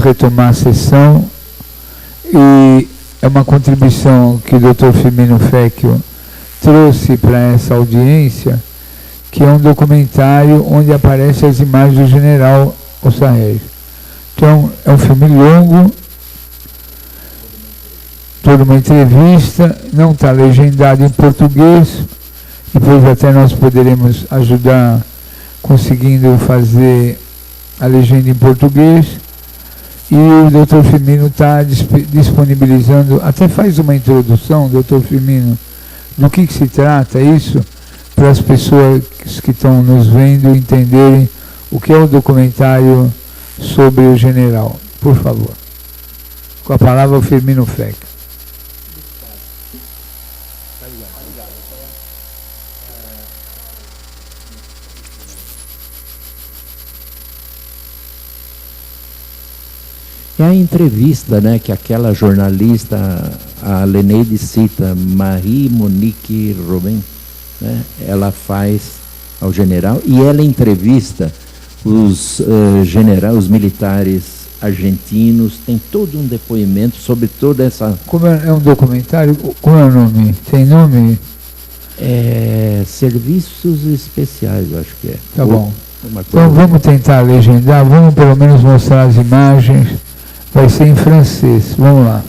retomar a sessão e é uma contribuição que o Dr. Firmino Fecchio trouxe para essa audiência, que é um documentário onde aparecem as imagens do general Ossarrege. Então, é um filme longo, toda uma entrevista, não está legendado em português, depois até nós poderemos ajudar conseguindo fazer a legenda em português, e o Dr. Firmino está disponibilizando, até faz uma introdução, Dr. Firmino, do que se trata isso, para as pessoas que estão nos vendo entenderem o que é o documentário sobre o general. Por favor. Com a palavra o Firmino Fecchio. É a entrevista, né, que aquela jornalista, a Leneide cita, Marie-Monique Robin, né, ela faz ao general, e ela entrevista os os militares argentinos, tem todo um depoimento sobre toda essa... Como é um documentário? Como é o nome? Tem nome? Serviços Especiais, eu acho que é. Tá bom. Então vamos tentar legendar, vamos pelo menos mostrar as imagens. Vai ser em francês. Vamos lá.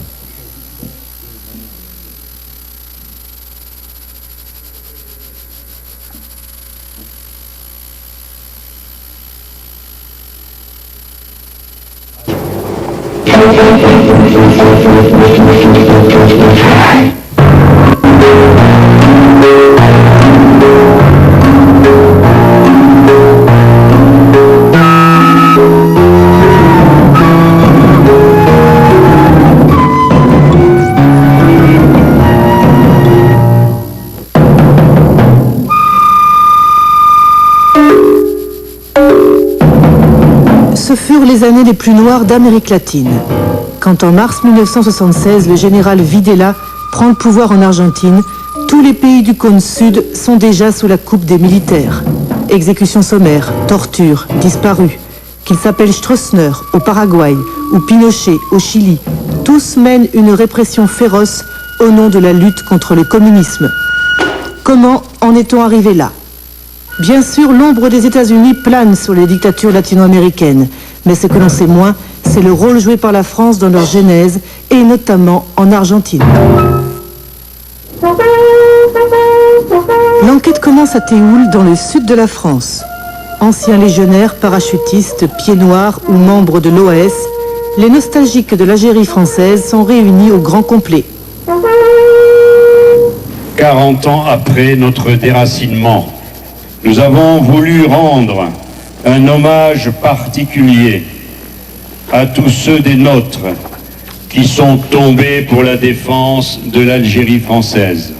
Ce furent les années les plus noires d'Amérique latine. Quand en mars 1976, le général Videla prend le pouvoir en Argentine, tous les pays du cône sud sont déjà sous la coupe des militaires. Exécutions sommaires, tortures, disparus. Qu'il s'appelle Stroessner au Paraguay ou Pinochet au Chili, tous mènent une répression féroce au nom de la lutte contre le communisme. Comment en est-on arrivé là ? Bien sûr, l'ombre des États-Unis plane sur les dictatures latino-américaines, mais ce que l'on sait moins, c'est le rôle joué par la France dans leur genèse, et notamment en Argentine. L'enquête commence à Théoul, dans le sud de la France. Anciens légionnaires, parachutistes, pieds noirs ou membres de l'OAS, les nostalgiques de l'Algérie française sont réunis au grand complet. 40 ans après notre déracinement, nous avons voulu rendre un hommage particulier à tous ceux des nôtres qui sont tombés pour la défense de l'Algérie française.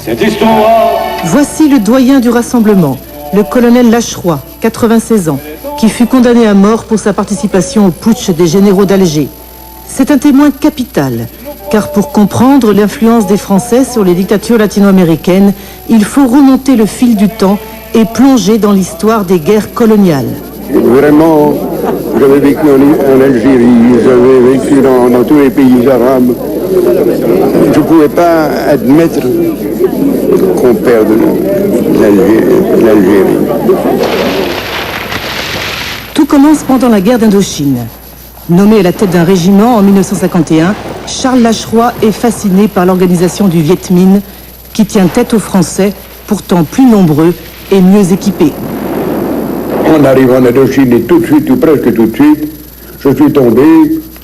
Cette histoire... Voici le doyen du rassemblement, le colonel Lacheroy, 96 ans, qui fut condamné à mort pour sa participation au putsch des généraux d'Alger. C'est un témoin capital, car pour comprendre l'influence des Français sur les dictatures latino-américaines, il faut remonter le fil du temps et plonger dans l'histoire des guerres coloniales. Vraiment, j'avais vécu en Algérie, j'avais vécu dans tous les pays arabes. Je ne pouvais pas admettre qu'on perde l'Algérie. Tout commence pendant la guerre d'Indochine. Nommé à la tête d'un régiment en 1951, Charles Lacheroy est fasciné par l'organisation du Viet Minh, qui tient tête aux Français, pourtant plus nombreux et mieux équipés. En arrivant en Indochine, et tout de suite, ou presque tout de suite, je suis tombé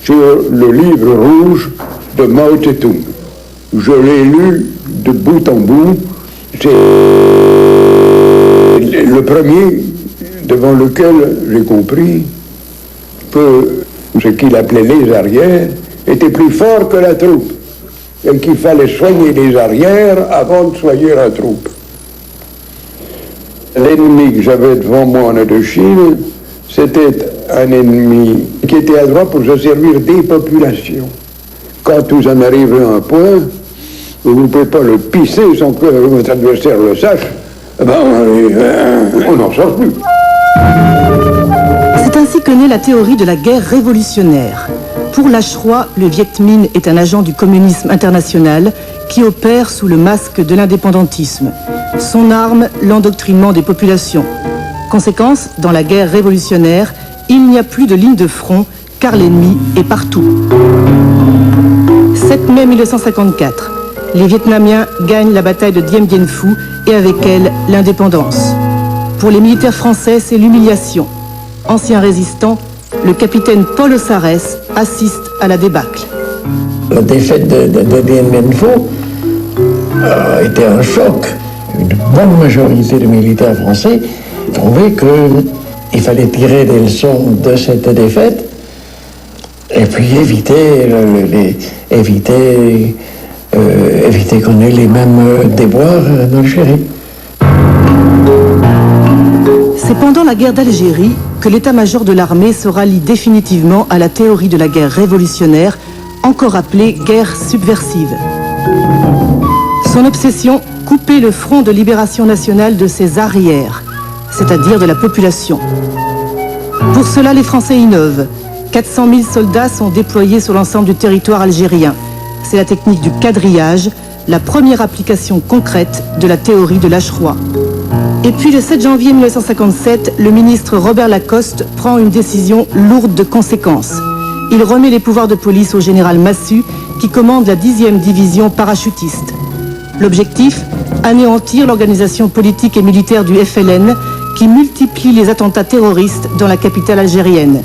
sur le livre rouge de Mao Tse-tung. Je l'ai lu de bout en bout. C'est le premier devant lequel j'ai compris que ce qu'il appelait les arrières était plus fort que la troupe et qu'il fallait soigner les arrières avant de soigner la troupe. L'ennemi que j'avais devant moi en Indochine, c'était un ennemi qui était à droite pour se servir des populations. Quand vous en arrivez à un point, vous ne pouvez pas le pisser sans que votre adversaire le sache, on n'en sort plus. C'est ainsi que naît la théorie de la guerre révolutionnaire. Pour Lacroix, le Viet Minh est un agent du communisme international qui opère sous le masque de l'indépendantisme. Son arme, l'endoctrinement des populations. Conséquence, dans la guerre révolutionnaire, il n'y a plus de ligne de front, car l'ennemi est partout. 7 mai 1954, les Vietnamiens gagnent la bataille de Dien Bien Phu et avec elle, l'indépendance. Pour les militaires français, c'est l'humiliation. Ancien résistant, le capitaine Paul Ossarès assiste à la débâcle. La défaite de Dien Bien Phu a été un choc. Une bonne majorité de militaires français trouvaient qu'il fallait tirer des leçons de cette défaite et puis éviter qu'on ait les mêmes déboires en Algérie. C'est pendant la guerre d'Algérie que l'état-major de l'armée se rallie définitivement à la théorie de la guerre révolutionnaire, encore appelée guerre subversive. Son obsession, couper le front de libération nationale de ses arrières, c'est-à-dire de la population. Pour cela, les Français innovent. 400 000 soldats sont déployés sur l'ensemble du territoire algérien. C'est la technique du quadrillage, la première application concrète de la théorie de Lacroix. Et puis le 7 janvier 1957, le ministre Robert Lacoste prend une décision lourde de conséquences. Il remet les pouvoirs de police au général Massu, qui commande la 10e division parachutiste. L'objectif, anéantir l'organisation politique et militaire du FLN, qui multiplie les attentats terroristes dans la capitale algérienne.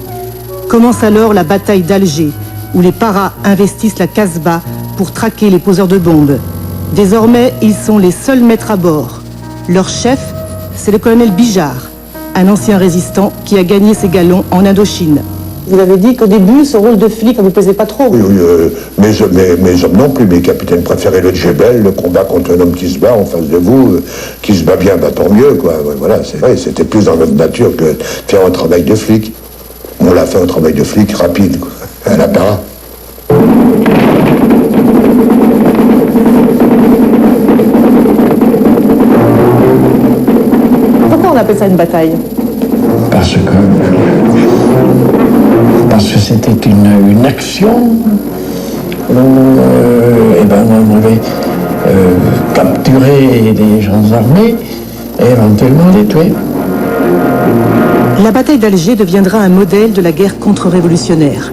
Commence alors la bataille d'Alger, où les paras investissent la Casbah pour traquer les poseurs de bombes. Désormais, ils sont les seuls maîtres à bord. Leur chef, c'est le colonel Bijard, un ancien résistant qui a gagné ses galons en Indochine. Vous avez dit qu'au début, ce rôle de flic ne vous plaisait pas trop. Oui, mes hommes non plus. Mes capitaines préféraient le djebel, le combat contre un homme qui se bat en face de vous, qui se bat bien, bah tant mieux, quoi. Voilà, c'est vrai, c'était plus dans notre nature que de faire un travail de flic. On l'a fait un travail de flic rapide, quoi, à la para. Pourquoi on appelle ça une bataille ? Parce que c'était une action où on avait capturé des gens armés et éventuellement les tuer. La bataille d'Alger deviendra un modèle de la guerre contre-révolutionnaire.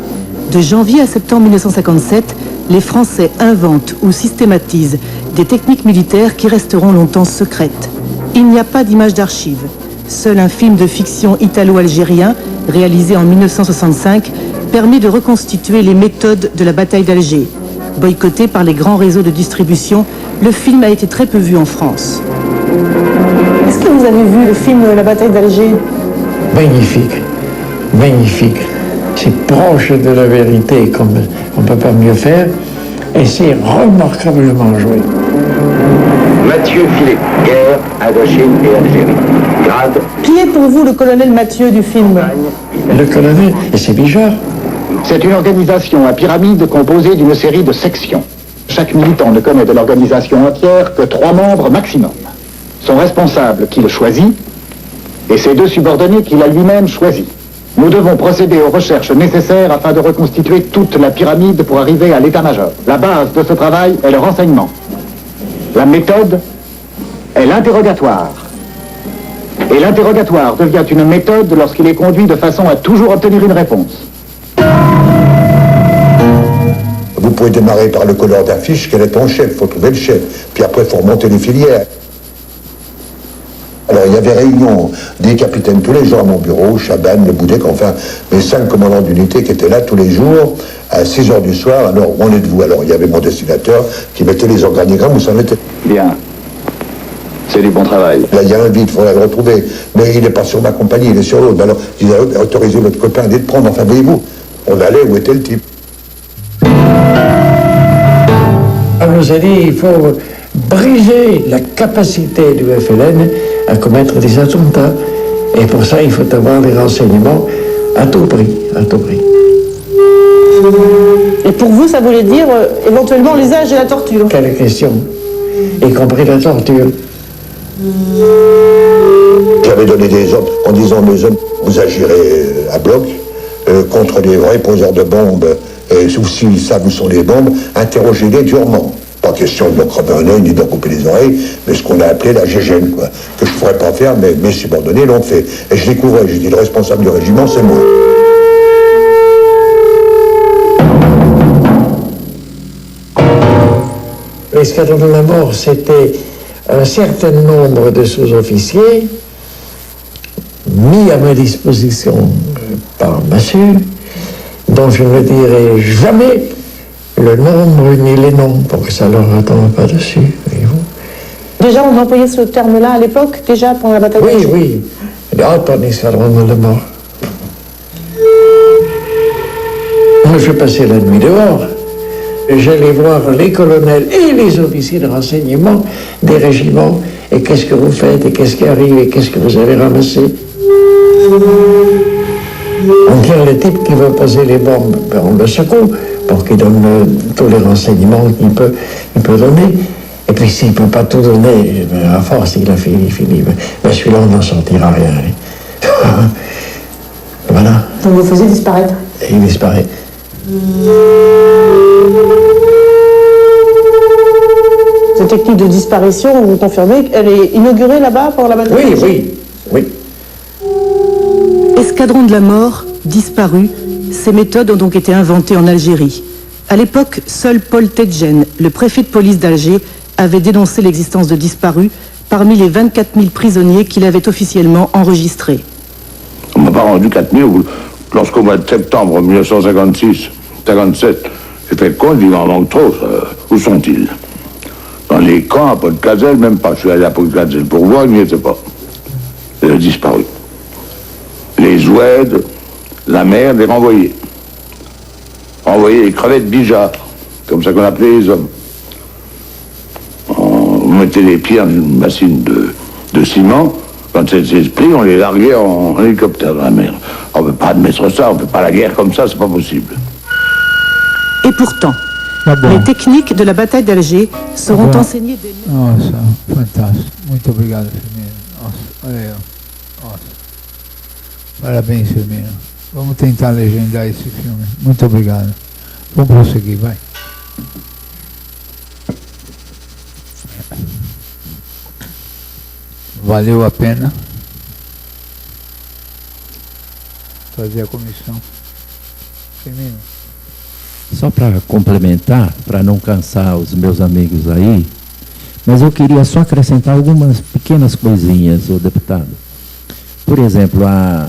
De janvier à septembre 1957, les Français inventent ou systématisent des techniques militaires qui resteront longtemps secrètes. Il n'y a pas d'image d'archives. Seul un film de fiction italo-algérien, réalisé en 1965, permet de reconstituer les méthodes de la bataille d'Alger. Boycotté par les grands réseaux de distribution, le film a été très peu vu en France. Est-ce que vous avez vu le film La bataille d'Alger ? Magnifique, magnifique. C'est proche de la vérité comme on ne peut pas mieux faire, et c'est remarquablement joué. Mathieu Philippe, guerre, Indochine et Algérie. Grade. Qui est pour vous le colonel Mathieu du film ? Le colonel, et c'est Bijard. C'est une organisation à pyramide composée d'une série de sections. Chaque militant ne connaît de l'organisation entière que 3 membres maximum. Son responsable qui le choisit et ses 2 subordonnés qu'il a lui-même choisis. Nous devons procéder aux recherches nécessaires afin de reconstituer toute la pyramide pour arriver à l'état-major. La base de ce travail est le renseignement. La méthode est l'interrogatoire. Et l'interrogatoire devient une méthode lorsqu'il est conduit de façon à toujours obtenir une réponse. Vous pouvez démarrer par le couleur d'affiche, quel est ton chef, il faut trouver le chef. Puis après, il faut remonter les filières. Alors, il y avait réunion des capitaines tous les jours à mon bureau, Chaban, Le Boudec, enfin, mes 5 commandants d'unité qui étaient là tous les jours, à 6 heures du soir. Alors, où en êtes-vous? Alors, il y avait mon destinateur qui mettait les organigrammes, où ça en était. Bien. C'est du bon travail. Là, il y a un vide, il faudra le retrouver. Mais il n'est pas sur ma compagnie, il est sur l'autre. Alors, il a autorisé votre copain à aller le prendre. Enfin, voyez-vous, on allait où était le type. On nous a dit qu'il faut briser la capacité du FLN à commettre des attentats. Et pour ça, il faut avoir des renseignements à tout prix, à tout prix. Et pour vous, ça voulait dire éventuellement l'usage de la torture? Quelle question, y compris la torture. J'avais donné des ordres en disant, mes hommes, vous agirez à bloc, contre les vrais poseurs de bombes, ou s'ils savent où sont les bombes, interrogez-les durement. Pas question de leur crever un œil ni de leur couper les oreilles, mais ce qu'on a appelé la gégène, quoi. Que je ne pourrais pas faire, mais mes subordonnés l'ont fait. Et je découvrais, j'ai dit, le responsable du régiment, c'est moi. L'escadron de la mort, c'était un certain nombre de sous-officiers mis à ma disposition par Massue, dont je ne dirai jamais le nombre ni les noms pour que ça ne leur retombe pas dessus, voyez-vous. Déjà, on employait ce terme-là à l'époque, déjà pendant la bataille d'Alger? Oui, oui. Ton escadron de la mort. Moi, je passais la nuit dehors. J'allais voir les colonels et les officiers de renseignement des régiments. Et qu'est-ce que vous faites? Et qu'est-ce qui arrive? Et qu'est-ce que vous avez ramassé? On tient le type qui veut poser les bombes, ben on le secoue pour qu'il donne tous les renseignements qu'il peut donner. Et puis s'il ne peut pas tout donner, ben, à force, il a fini. Ben, celui-là, on n'en sortira rien. Voilà. Donc vous faisiez disparaître? Et il disparaît. Cette technique de disparition, vous confirmez qu'elle est inaugurée là-bas pour la bataille? Oui. Escadron de la mort, disparu, ces méthodes ont donc été inventées en Algérie. À l'époque, seul Paul Tedjen, le préfet de police d'Alger, avait dénoncé l'existence de disparus parmi les 24 000 prisonniers qu'il avait officiellement enregistrés. On m'a pas rendu 4 000 lorsqu'au mois de septembre 1956, 57, j'ai fait le compte, il en manque trop. Où sont-ils? Dans les camps à Port-Cazel, même pas. Je suis allé à Port-Cazel pour voir, il n'y était pas. Il a disparu. Les ouèdes, la mer, les renvoyés. Renvoyés les crevettes bijards, comme ça qu'on appelait les hommes. On mettait les pieds dans une bassine de ciment. Quand c'était pris, on les larguait en hélicoptère dans la mer. On ne peut pas admettre ça, on ne peut pas la guerre comme ça, c'est pas possible. Et pourtant, les techniques de la bataille d'Alger seront enseignées dès... Nossa, fantástico. Muito obrigado, Firmino. Nossa, olha aí, ó. Nossa. Parabéns, Firmino. Vamos tentar legendar esse filme. Muito obrigado. Vamos prosseguir, vai. Valeu a pena fazer a comissão. Firmino. Só para complementar, para não cansar os meus amigos aí, mas eu queria só acrescentar algumas pequenas coisinhas, ô deputado. Por exemplo, a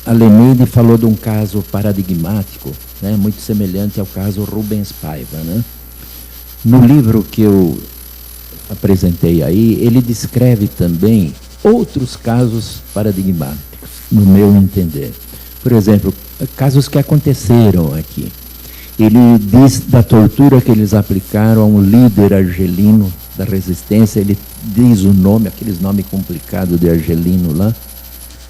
Leneide falou de um caso paradigmático, né, muito semelhante ao caso Rubens Paiva, né? No livro que eu apresentei aí, ele descreve também outros casos paradigmáticos, no meu entender. Por exemplo, casos que aconteceram aqui. Ele diz da tortura que eles aplicaram a um líder argelino da resistência, ele diz o nome, aqueles nomes complicados de argelino lá,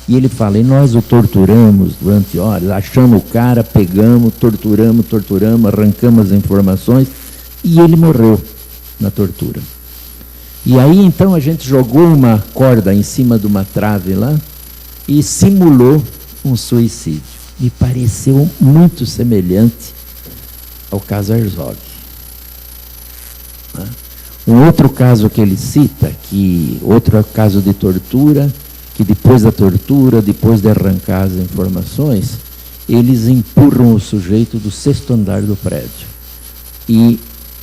e ele fala, e nós o torturamos durante horas, achamos o cara, pegamos, torturamos, arrancamos as informações, e ele morreu na tortura. E aí então a gente jogou uma corda em cima de uma trave lá e simulou um suicídio. Me pareceu muito semelhante ao caso Herzog. Um outro caso que ele cita, outro caso de tortura, que depois da tortura, depois de arrancar as informações, eles empurram o sujeito do 6º andar do prédio e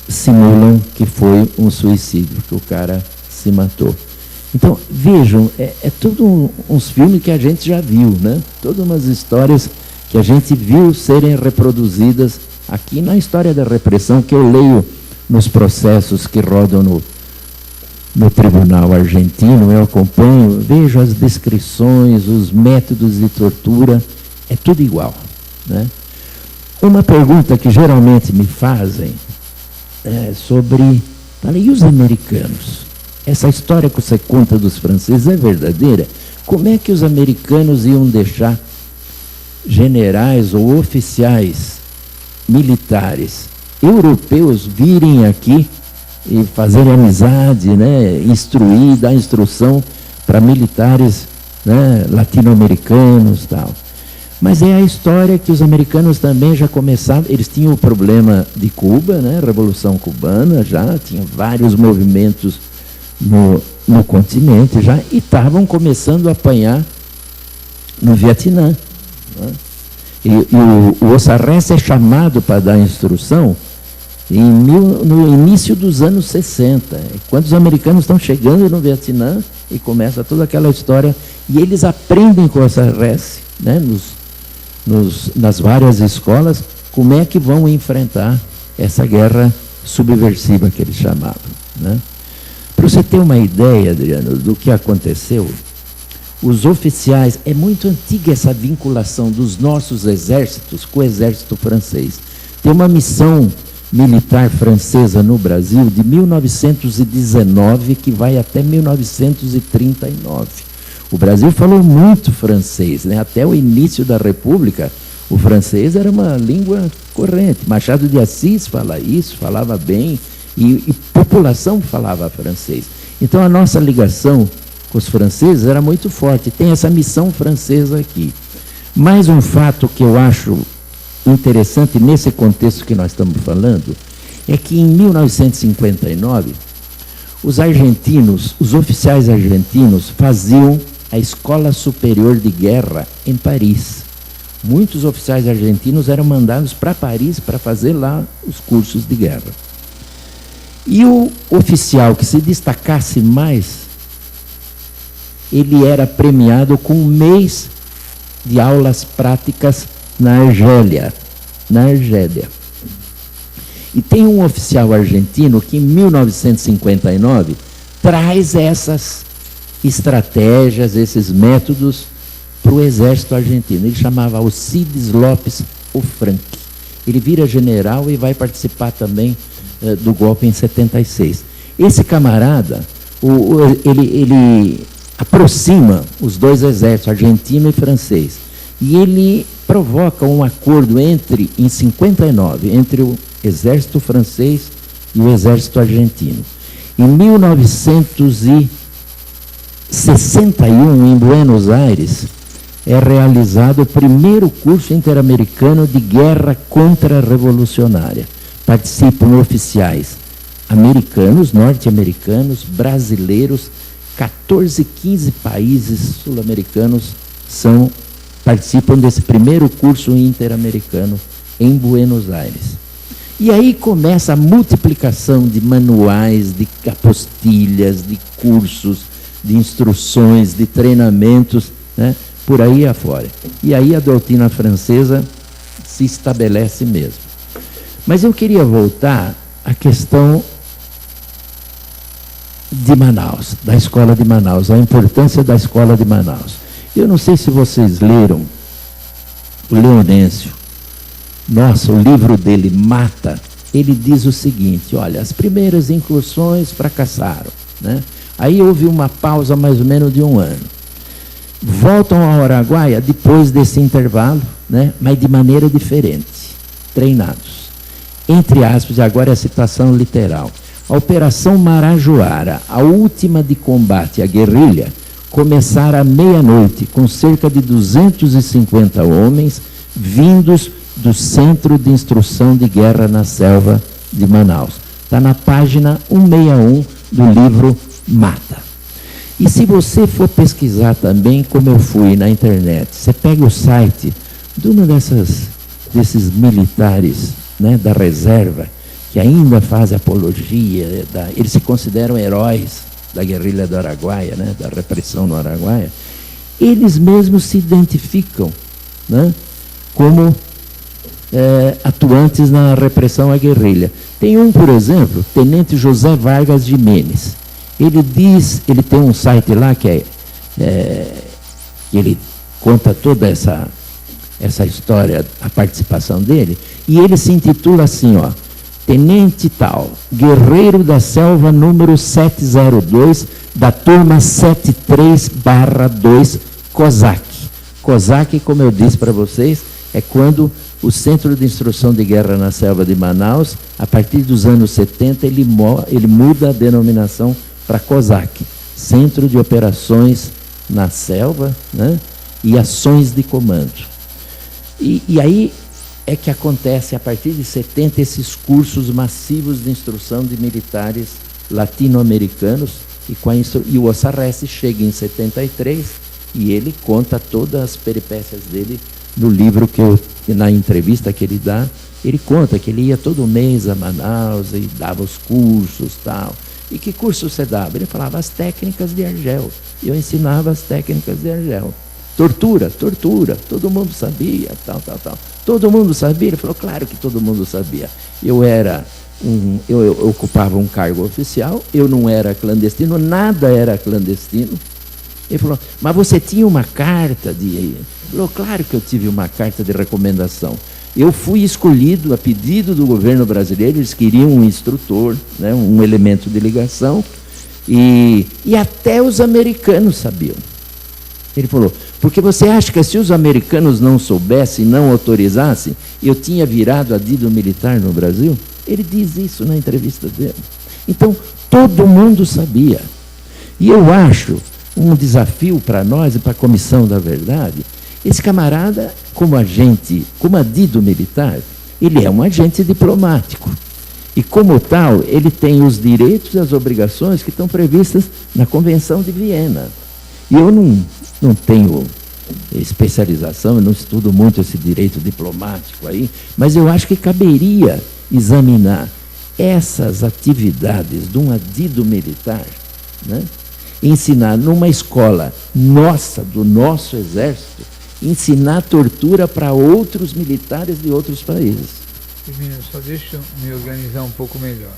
simulam que foi um suicídio, que o cara se matou. Então, vejam, é tudo uns filmes que a gente já viu, né? Todas umas histórias que a gente viu serem reproduzidas aqui na história da repressão, que eu leio nos processos que rodam no tribunal argentino, eu acompanho, vejo as descrições, os métodos de tortura, é tudo igual, né? Uma pergunta que geralmente me fazem é sobre, e os americanos? Essa história que você conta dos franceses é verdadeira? Como é que os americanos iam deixar generais ou oficiais militares europeus virem aqui e fazerem amizade, né, instruir, dar instrução para militares, né, latino-americanos e tal? Mas é a história que os americanos também já começaram, eles tinham o problema de Cuba, né? Revolução Cubana já, tinha vários movimentos no continente já, e estavam começando a apanhar no Vietnã. Né? E o Ossarrés é chamado para dar instrução no início dos anos 60, quando os americanos estão chegando no Vietnã e começa toda aquela história, e eles aprendem com o Ossarrés, né, nas várias escolas, como é que vão enfrentar essa guerra subversiva que eles chamavam. Né? Para você ter uma ideia, Adriano, do que aconteceu, os oficiais, é muito antiga essa vinculação dos nossos exércitos com o exército francês. Tem uma missão militar francesa no Brasil de 1919 que vai até 1939. O Brasil falou muito francês, né? Até o início da República, o francês era uma língua corrente. Machado de Assis falava bem, e população falava francês. Então a nossa ligação com os franceses era muito forte. Tem essa missão francesa aqui. Mais um fato que eu acho interessante nesse contexto que nós estamos falando, é que em 1959, os oficiais argentinos faziam a Escola Superior de Guerra em Paris. Muitos oficiais argentinos eram mandados para Paris para fazer lá os cursos de guerra. E o oficial que se destacasse mais, ele era premiado com um mês de aulas práticas na Argélia. E tem um oficial argentino que em 1959 traz essas estratégias, esses métodos para o exército argentino. Ele chamava Alcides Lopes Ofranque. Ele vira general e vai participar também do golpe em 76. Esse camarada, ele aproxima os dois exércitos, argentino e francês. E ele provoca um acordo em 59, entre o exército francês e o exército argentino. Em 1961, em Buenos Aires, é realizado o primeiro curso interamericano de guerra contra-revolucionária. Participam oficiais americanos, norte-americanos, brasileiros, 14, 15 países sul-americanos participam desse primeiro curso interamericano em Buenos Aires. E aí começa a multiplicação de manuais, de apostilhas, de cursos, de instruções, de treinamentos, né, por aí afora. E aí a doutrina francesa se estabelece mesmo. Mas eu queria voltar à questão de Manaus, da Escola de Manaus, a importância da Escola de Manaus. Eu não sei se vocês leram o Leonêncio. Nossa, o livro dele, Mata, ele diz o seguinte, olha, as primeiras incursões fracassaram, né? Aí houve uma pausa mais ou menos de 1 ano. Voltam ao Araguaia depois desse intervalo, né? Mas de maneira diferente, treinados. Entre aspas, agora é a citação literal. A Operação Marajoara, a última de combate à guerrilha, começara à meia-noite, com cerca de 250 homens vindos do Centro de Instrução de Guerra na Selva de Manaus. Está na página 161 do livro Mata. E se você for pesquisar também, como eu fui na internet, você pega o site de uma desses militares, né, da reserva, que ainda faz apologia, eles se consideram heróis da guerrilha do Araguaia, né, da repressão no Araguaia, eles mesmos se identificam, né, como atuantes na repressão à guerrilha. Tem um, por exemplo, Tenente José Vargas Jimenez. Ele tem um site lá que ele conta toda essa história, a participação dele, e ele se intitula assim, ó, Tenente tal, guerreiro da selva número 702, da turma 73/2, COSAC. COSAC, como eu disse para vocês, é quando o Centro de Instrução de Guerra na Selva de Manaus, a partir dos anos 70, ele muda a denominação para COSAC, Centro de Operações na Selva, né, e Ações de Comando. E aí é que acontece, a partir de 70, esses cursos massivos de instrução de militares latino-americanos, e o Ossarrese chega em 73, e ele conta todas as peripécias dele no livro na entrevista que ele dá. Ele conta que ele ia todo mês a Manaus e dava os cursos, tal. E que curso você dava? Ele falava as técnicas de Argel. Eu ensinava as técnicas de Argel. Tortura, todo mundo sabia, tal. Todo mundo sabia? Ele falou, claro que todo mundo sabia. Eu ocupava um cargo oficial, eu não era clandestino, nada era clandestino. Ele falou, mas você tinha uma carta de... Ele falou, claro que eu tive uma carta de recomendação. Eu fui escolhido a pedido do governo brasileiro, eles queriam um instrutor, né, um elemento de ligação, e até os americanos sabiam. Ele falou, porque você acha que se os americanos não soubessem, não autorizassem, eu tinha virado adido militar no Brasil? Ele diz isso na entrevista dele. Então, todo mundo sabia. E eu acho um desafio para nós e para a Comissão da Verdade, esse camarada, como adido militar, ele é um agente diplomático. E, como tal, ele tem os direitos e as obrigações que estão previstas na Convenção de Viena. E eu não tenho especialização, eu não estudo muito esse direito diplomático aí, mas eu acho que caberia examinar essas atividades de um adido militar, né? Ensinar numa escola nossa, do nosso exército, ensinar tortura para outros militares de outros países. Firmino, só deixa eu me organizar um pouco melhor.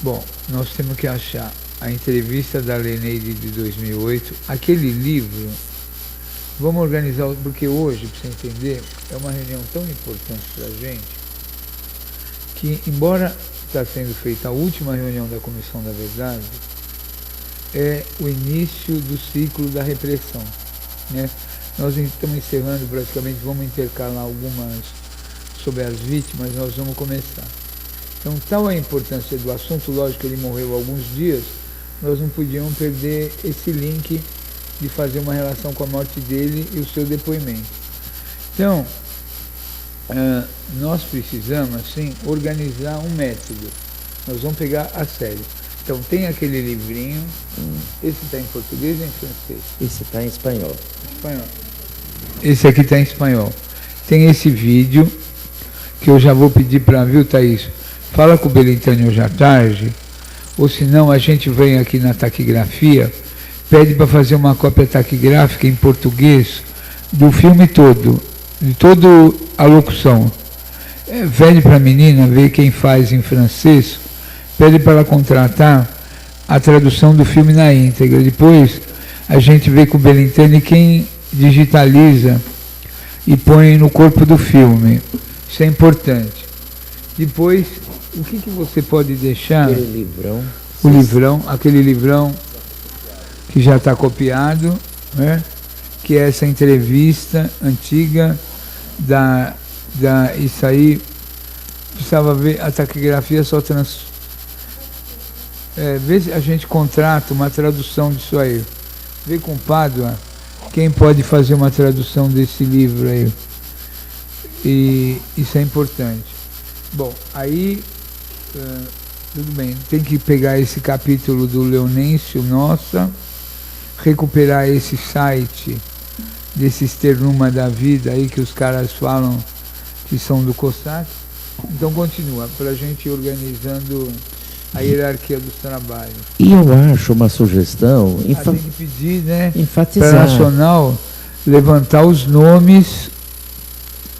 Bom, nós temos que achar a entrevista da Leneide de 2008, aquele livro, vamos organizar, porque hoje, para você entender, é uma reunião tão importante para a gente, que embora está sendo feita a última reunião da Comissão da Verdade, é o início do ciclo da repressão, né? Nós estamos encerrando praticamente, vamos intercalar algumas sobre as vítimas, nós vamos começar. Então, tal a importância do assunto, lógico que ele morreu há alguns dias, nós não podíamos perder esse link de fazer uma relação com a morte dele e o seu depoimento. Então, nós precisamos, assim, organizar um método. Nós vamos pegar a sério. Então, tem aquele livrinho, esse está em português ou em francês? Esse está em espanhol. Espanhol. Esse aqui está em espanhol. Tem esse vídeo, que eu já vou pedir para, viu, Thaís? Fala com o Belintani hoje à tarde, ou senão a gente vem aqui na taquigrafia, pede para fazer uma cópia taquigráfica em português do filme todo, de toda a locução. Pede para a menina ver quem faz em francês, pede para ela contratar a tradução do filme na íntegra. Depois a gente vê com o Belintani quem digitaliza e põe no corpo do filme. Isso é importante. Depois, o que você pode deixar? Aquele livrão. O livrão, aquele livrão que já está copiado, né? Que é essa entrevista antiga isso aí, precisava ver, a taquigrafia só vê se a gente contrata uma tradução disso aí. Vê com o Pádua quem pode fazer uma tradução desse livro aí. E isso é importante. Bom, aí, tudo bem, tem que pegar esse capítulo do Leonêncio, nossa, recuperar esse site desses Ternuma da Vida aí que os caras falam que são do COSAC. Então continua, para a gente ir organizando a hierarquia dos trabalhos. E eu acho uma sugestão... Tem que pedir, né, enfatizar. para a Nacional levantar os nomes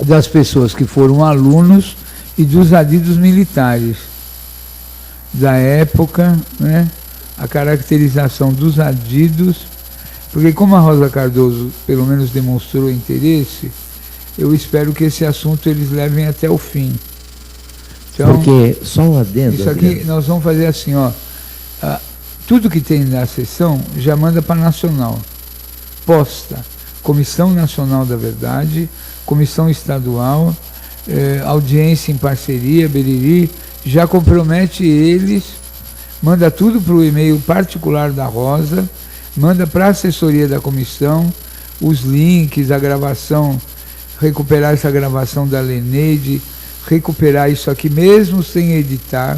das pessoas que foram alunos e dos adidos militares da época, né, a caracterização dos adidos, porque como a Rosa Cardoso pelo menos demonstrou interesse, eu espero que esse assunto eles levem até o fim. Então, porque, só um adendo... Isso aqui nós vamos fazer assim, ó, tudo que tem na sessão já manda para a Nacional. Posta, Comissão Nacional da Verdade, Comissão Estadual, audiência em parceria, beriri, já compromete eles, manda tudo para o e-mail particular da Rosa, manda para a assessoria da comissão, os links, a gravação recuperar essa gravação da Leneide, recuperar isso aqui mesmo sem editar,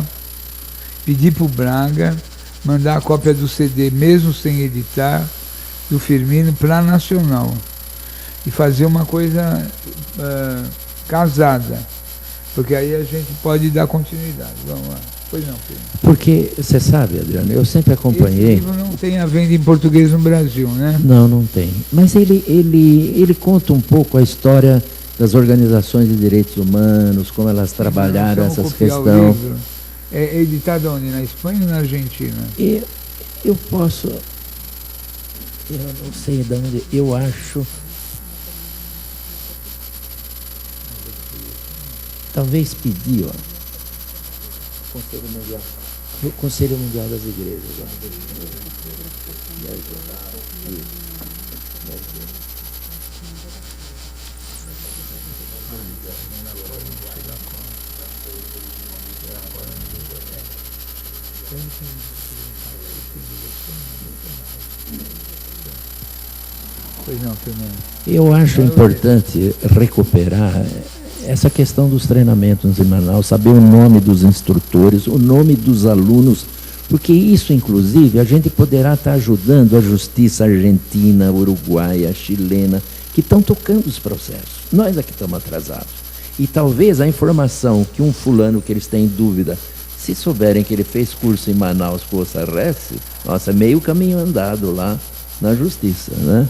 pedir para o Braga mandar a cópia do CD mesmo sem editar, do Firmino, para a Nacional, e fazer uma coisa casada, porque aí a gente pode dar continuidade. Vamos lá. Pois não, Pedro. Porque, você sabe, Adriano, eu sempre acompanhei... Esse livro não tem a venda em português no Brasil, né? Não, não tem. Mas ele conta um pouco a história das organizações de direitos humanos, como elas trabalharam essas questões. É editado onde? Na Espanha ou na Argentina? Eu posso... Eu não sei de onde... Eu acho... Talvez pedir, ó. O Conselho Mundial das Igrejas. Pois não, Fernando. Eu acho importante recuperar essa questão dos treinamentos em Manaus, saber o nome dos instrutores, o nome dos alunos, porque isso, inclusive, a gente poderá estar ajudando a justiça argentina, uruguaia, chilena, que estão tocando os processos. Nós aqui estamos atrasados. E talvez a informação que um fulano que eles têm dúvida, se souberem que ele fez curso em Manaus com o Sarrece, nossa, é meio caminho andado lá na justiça, né?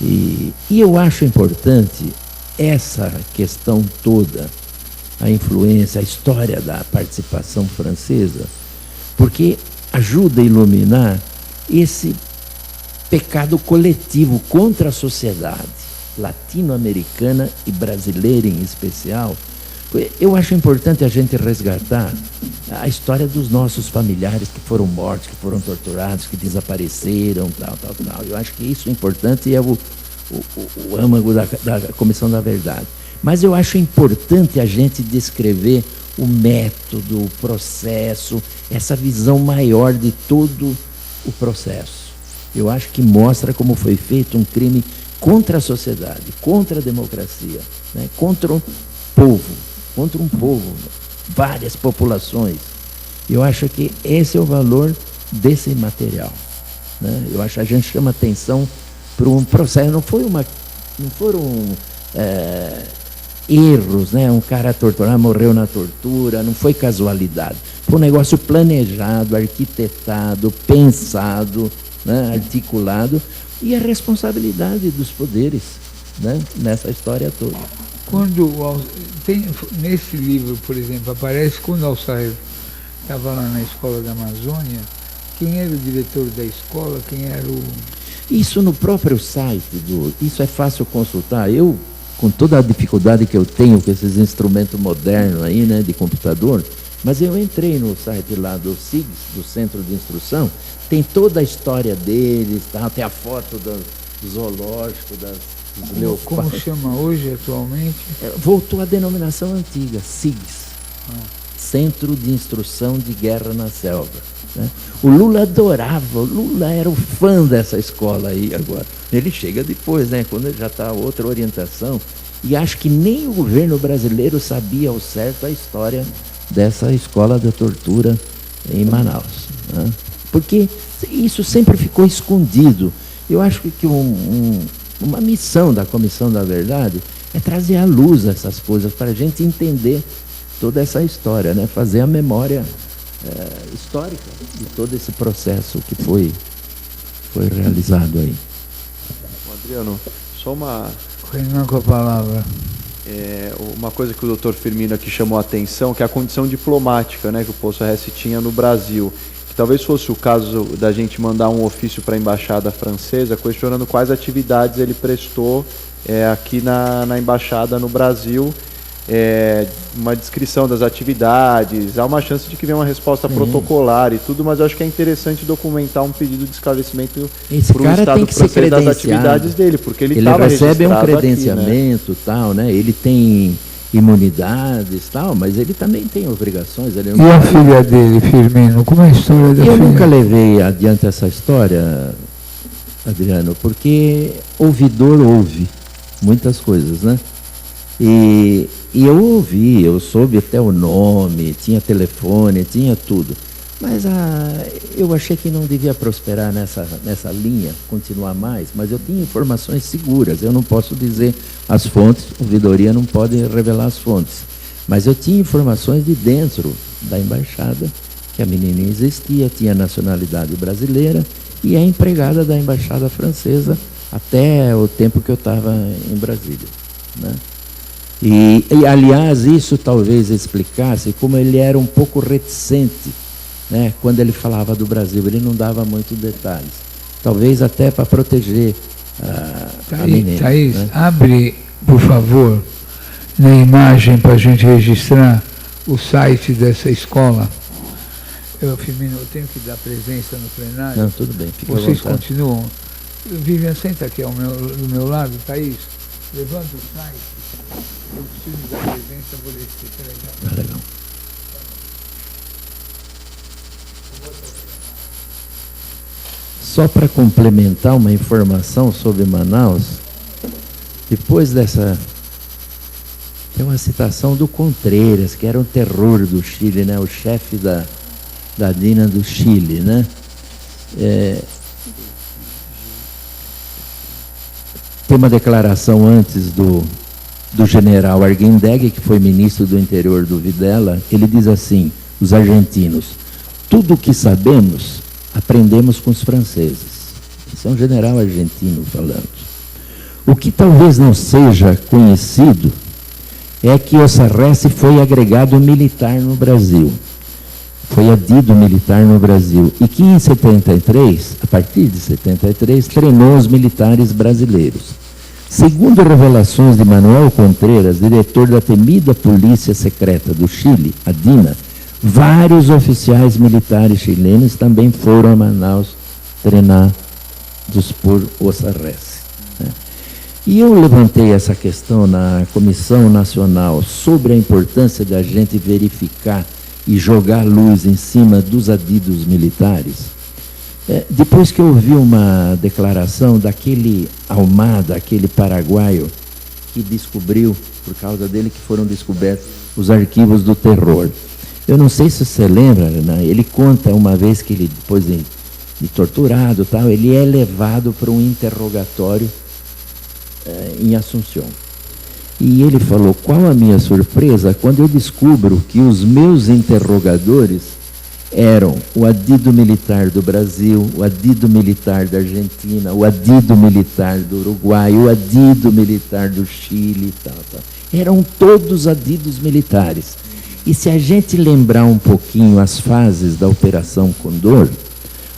E eu acho importante essa questão toda, a influência, a história da participação francesa, porque ajuda a iluminar esse pecado coletivo contra a sociedade latino-americana e brasileira em especial. Eu acho importante a gente resgatar a história dos nossos familiares que foram mortos, que foram torturados, que desapareceram, tal. Eu acho que isso é importante e é o âmago da Comissão da Verdade. Mas eu acho importante a gente descrever o método, o processo, essa visão maior de todo o processo. Eu acho que mostra como foi feito um crime contra a sociedade, contra a democracia, né? Contra um povo, várias populações. Eu acho que esse é o valor desse material, né? Eu acho que a gente chama atenção para um processo, não foram erros, né? Um cara torturado, morreu na tortura, não foi casualidade. Foi um negócio planejado, arquitetado, pensado, né? Articulado, e a responsabilidade dos poderes, né? Nessa história toda. Nesse livro, por exemplo, aparece quando o Alçair estava lá na Escola da Amazônia, quem era o diretor da escola, quem era o... Isso no próprio site, isso é fácil consultar. Eu, com toda a dificuldade que eu tenho com esses instrumentos modernos aí, né, de computador, mas eu entrei no site lá do SIGS, do Centro de Instrução, tem toda a história deles, tá? Tem a foto do zoológico, dos leopardos. Como chama hoje, atualmente? Voltou à denominação antiga, SIGS, Centro de Instrução de Guerra na Selva. Né? O Lula adorava, o Lula era o fã dessa escola aí agora. Ele chega depois, né, quando já está outra orientação, e acho que nem o governo brasileiro sabia ao certo a história dessa escola da tortura em Manaus. Né? Porque isso sempre ficou escondido. Eu acho que uma missão da Comissão da Verdade é trazer à luz essas coisas para a gente entender toda essa história, né? Fazer a memória histórica de todo esse processo que foi realizado aí. Adriano, só uma... Renan com a palavra. Uma coisa que o Dr. Firmino aqui chamou a atenção, que é a condição diplomática, né, que o Poço Rece tinha no Brasil. Que talvez fosse o caso da gente mandar um ofício para a Embaixada Francesa questionando quais atividades ele prestou aqui na Embaixada no Brasil. Uma descrição das atividades, há uma chance de que venha uma resposta protocolar e tudo, mas eu acho que é interessante documentar um pedido de esclarecimento para o Estado francês das atividades dele, porque ele recebe um credenciamento, aqui, né? Tal, né? Ele tem imunidades, tal, mas ele também tem obrigações. Ele a filha dele, Firmino, como é a história da filha? Eu nunca levei adiante essa história, Adriano, porque ouvidor ouve muitas coisas, né? E eu ouvi, eu soube até o nome, tinha telefone, tinha tudo. Mas eu achei que não devia prosperar nessa linha, continuar mais, mas eu tinha informações seguras. Eu não posso dizer as fontes, a ouvidoria não pode revelar as fontes. Mas eu tinha informações de dentro da embaixada, que a menininha existia, tinha nacionalidade brasileira e é empregada da embaixada francesa até o tempo que eu estava em Brasília, né? E, aliás, isso talvez explicasse como ele era um pouco reticente, né, quando ele falava do Brasil. Ele não dava muitos detalhes. Talvez até para proteger a menina. Thaís, né? abre, por favor, na imagem para a gente registrar o site dessa escola. Firmino, eu tenho que dar presença no plenário. Não, tudo bem, fica Vocês à vontade. continuam. Vivian, senta aqui do meu lado. Thaís, levanta o site. Eu preciso da presença, vou descer. Peraí. Legal. Só para complementar uma informação sobre Manaus, depois dessa... Tem uma citação do Contreras, que era um terror do Chile, né? O chefe da DINA do Chile, né? Tem uma declaração antes do general Arguindeg, que foi ministro do interior do Videla. Ele diz assim: os argentinos, tudo o que sabemos, aprendemos com os franceses. Esse é um general argentino falando. O que talvez não seja conhecido é que o Sarrece foi agregado militar no Brasil. Foi adido militar no Brasil. E que em 73, a partir de 73, treinou os militares brasileiros. Segundo revelações de Manuel Contreras, diretor da temida Polícia Secreta do Chile, a DINA, vários oficiais militares chilenos também foram a Manaus treinados por o Sarrece, né? E eu levantei essa questão na Comissão Nacional sobre a importância da gente verificar e jogar luz em cima dos adidos militares. Depois que eu ouvi uma declaração daquele Almada, aquele paraguaio, que descobriu, por causa dele que foram descobertos os arquivos do terror. Eu não sei se você lembra, né? Ele conta uma vez que ele, depois de torturado, tal, ele é levado para um interrogatório em Assunção. E ele falou: qual a minha surpresa quando eu descubro que os meus interrogadores eram o adido militar do Brasil, o adido militar da Argentina, o adido militar do Uruguai, o adido militar do Chile, tal. Eram todos adidos militares. E se a gente lembrar um pouquinho as fases da Operação Condor,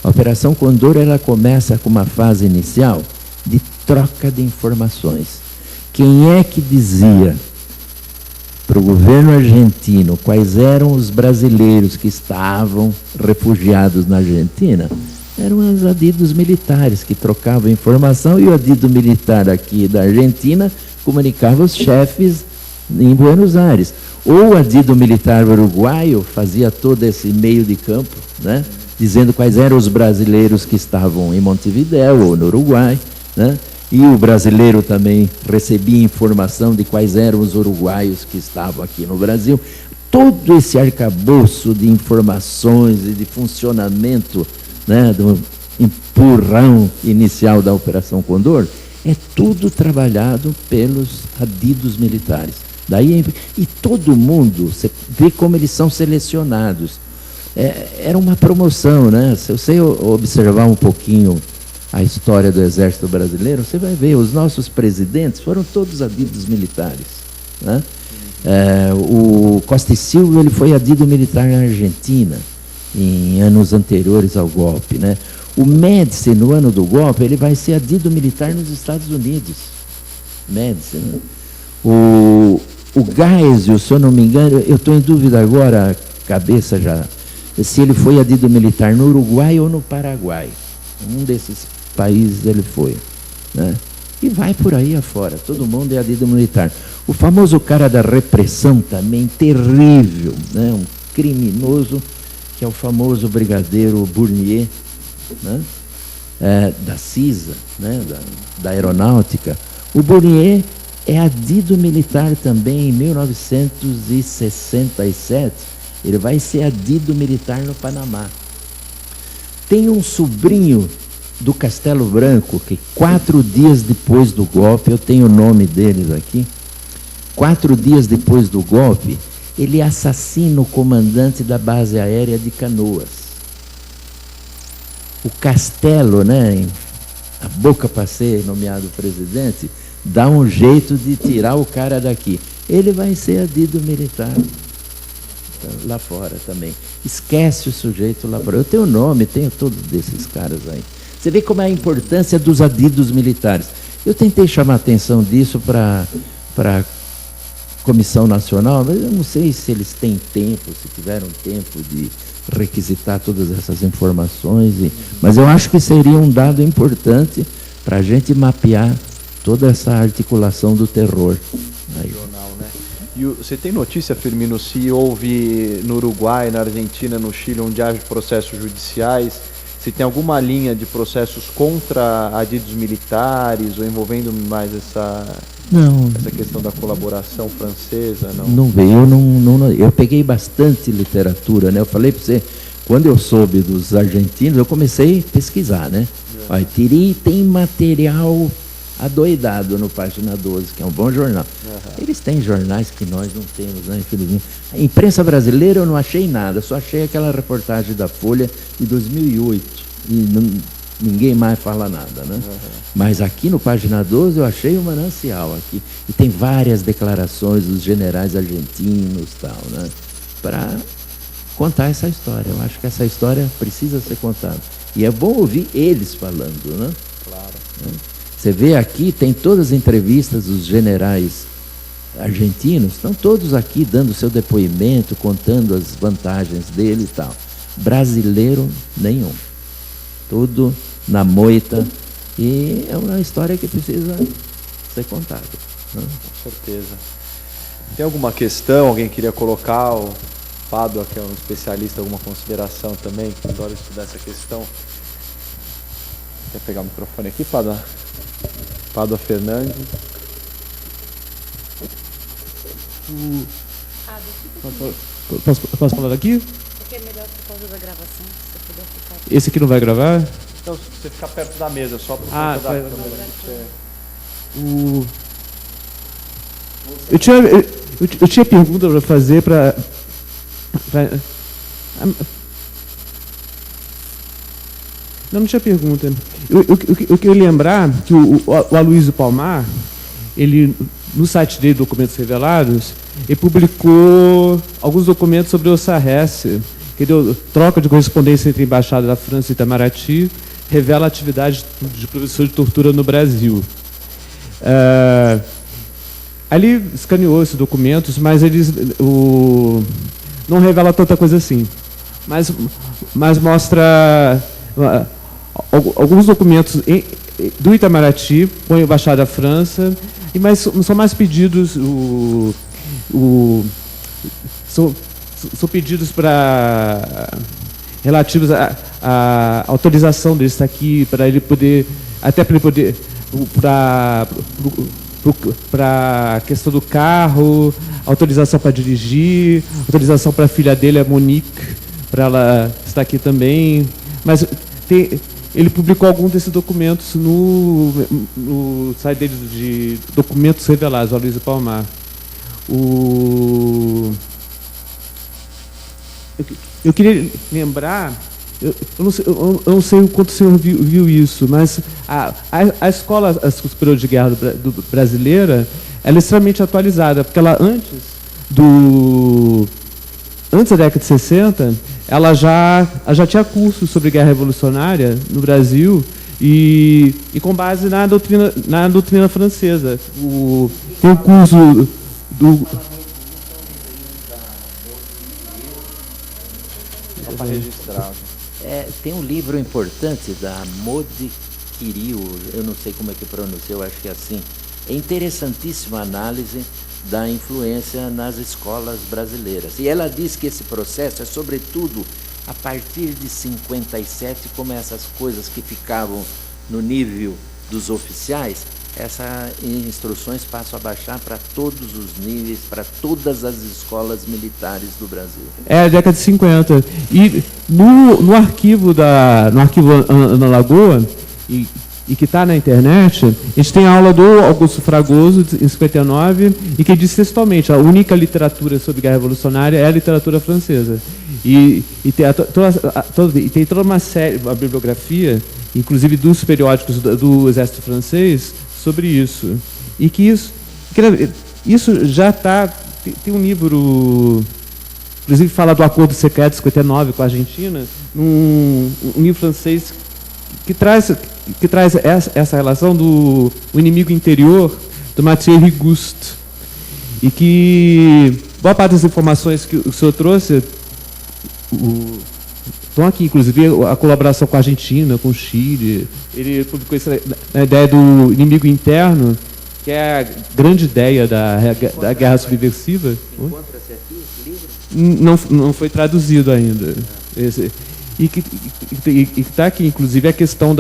a Operação Condor ela começa com uma fase inicial de troca de informações. Quem é que dizia para o governo argentino quais eram os brasileiros que estavam refugiados na Argentina? Eram os adidos militares que trocavam informação, e o adido militar aqui da Argentina comunicava os chefes em Buenos Aires. Ou o adido militar uruguaio fazia todo esse meio de campo, né, dizendo quais eram os brasileiros que estavam em Montevidéu ou no Uruguai, né? E o brasileiro também recebia informação de quais eram os uruguaios que estavam aqui no Brasil. Todo esse arcabouço de informações e de funcionamento, né, do empurrão inicial da Operação Condor, é tudo trabalhado pelos adidos militares. Daí, e todo mundo, você vê como eles são selecionados. Era uma promoção, né? Se você observar um pouquinho a história do Exército Brasileiro, você vai ver, os nossos presidentes foram todos adidos militares, né? O Costa e Silva, ele foi adido militar na Argentina, em anos anteriores ao golpe, né? O Médici, no ano do golpe, ele vai ser adido militar nos Estados Unidos. Médici, né? O Geisel, se eu não me engano, eu estou em dúvida agora, cabeça já, se ele foi adido militar no Uruguai ou no Paraguai. Um desses países ele foi, né? E vai por aí afora, todo mundo é adido militar. O famoso cara da repressão também, terrível, né? Um criminoso, que é o famoso brigadeiro Bournier, né? Da CISA, né? Da aeronáutica. O Bournier é adido militar também. Em 1967, ele vai ser adido militar no Panamá. Tem um sobrinho do Castelo Branco, que 4 dias depois do golpe, eu tenho o nome deles aqui, 4 dias depois do golpe, ele assassina o comandante da base aérea de Canoas. O Castelo, né, a boca para ser nomeado presidente, dá um jeito de tirar o cara daqui. Ele vai ser adido militar lá fora também. Esquece o sujeito lá fora. Eu tenho o nome, tenho todos desses caras aí. Você vê como é a importância dos adidos militares. Eu tentei chamar a atenção disso para a Comissão Nacional, mas eu não sei se eles têm tempo, se tiveram tempo de requisitar todas essas informações, mas eu acho que seria um dado importante para a gente mapear toda essa articulação do terror. Regional, né? E você tem notícia, Firmino, se houve no Uruguai, na Argentina, no Chile, onde há processos judiciais, se tem alguma linha de processos contra adidos militares ou envolvendo mais essa questão da colaboração francesa? Não veio, eu peguei bastante literatura, né? Eu falei para você, quando eu soube dos argentinos, eu comecei a pesquisar, né? Aí, tem material adoidado no Página 12, que é um bom jornal. Eles têm jornais que nós não temos, né, infelizmente. A imprensa brasileira eu não achei nada, só achei aquela reportagem da Folha de 2008. E ninguém mais fala nada, né? Mas aqui no Página 12 eu achei um manancial aqui. E tem várias declarações dos generais argentinos e tal, né? Para contar essa história. Eu acho que essa história precisa ser contada. E é bom ouvir eles falando, né? Claro. Você vê aqui, tem todas as entrevistas dos generais argentinos, estão todos aqui dando seu depoimento, contando as vantagens dele e tal. Brasileiro, nenhum. Tudo na moita. E é uma história que precisa ser contada, né? Com certeza. Tem alguma questão, alguém queria colocar? O Pádua, que é um especialista, alguma consideração também, que adora estudar essa questão? Quer pegar o microfone aqui, Pádua? Pádua Fernandes. Posso falar daqui? Porque é melhor por causa da gravação, se você puder ficar aqui. Esse aqui não vai gravar? Então, se você ficar perto da mesa, só por conta da câmera. Eu tinha pergunta para fazer para não tinha pergunta. Eu queria lembrar que o Aloysio Palmar, ele, no site dele, Documentos Revelados, ele publicou alguns documentos sobre o Sarrece, que deu troca de correspondência entre a Embaixada da França e Itamaraty, revela a atividade de professor de tortura no Brasil. Ali escaneou esses documentos, mas eles não revela tanta coisa assim. Mas mostra alguns documentos do Itamaraty, com a Embaixada da França, mas são mais pedidos, são pedidos relativos à autorização dele estar aqui, para ele poder, até para ele poder, para a questão do carro, autorização para dirigir, autorização para a filha dele, a Monique, para ela estar aqui também. Mas ele publicou alguns desses documentos no site dele de Documentos Revelados, o Aloysio Palmar. Eu queria lembrar, eu não sei o quanto o senhor viu isso, mas a Escola Superior de Guerra brasileira, ela é extremamente atualizada, porque ela antes da década de 60, ela já tinha cursos sobre guerra revolucionária no Brasil e com base na doutrina francesa. Tem o curso do... Para registrar. Tem um livro importante da Maud Quiriu, eu não sei como é que pronuncia, eu acho que é assim. É interessantíssima a análise da influência nas escolas brasileiras. E ela diz que esse processo é, sobretudo, a partir de 57, como essas coisas que ficavam no nível dos oficiais, essas instruções passam a baixar para todos os níveis, para todas as escolas militares do Brasil. É a década de 50. E no arquivo Ana Lagoa, e que está na internet, a gente tem a aula do Augusto Fragoso, em 59, e que diz textualmente, a única literatura sobre guerra revolucionária é a literatura francesa. E tem toda uma série, uma bibliografia, inclusive dos periódicos do Exército Francês, sobre isso. E que isso já está... Tem um livro, inclusive fala do Acordo Secreto de 59 com a Argentina, um livro francês que traz essa relação do inimigo interior, do Mathieu Rigoust. E que boa parte das informações que o senhor trouxe estão aqui, inclusive a colaboração com a Argentina, com o Chile. Ele publicou essa ideia do inimigo interno, que é a grande ideia da guerra subversiva. Encontra-se aqui esse livro? Não foi traduzido ainda. E que está aqui, inclusive, a questão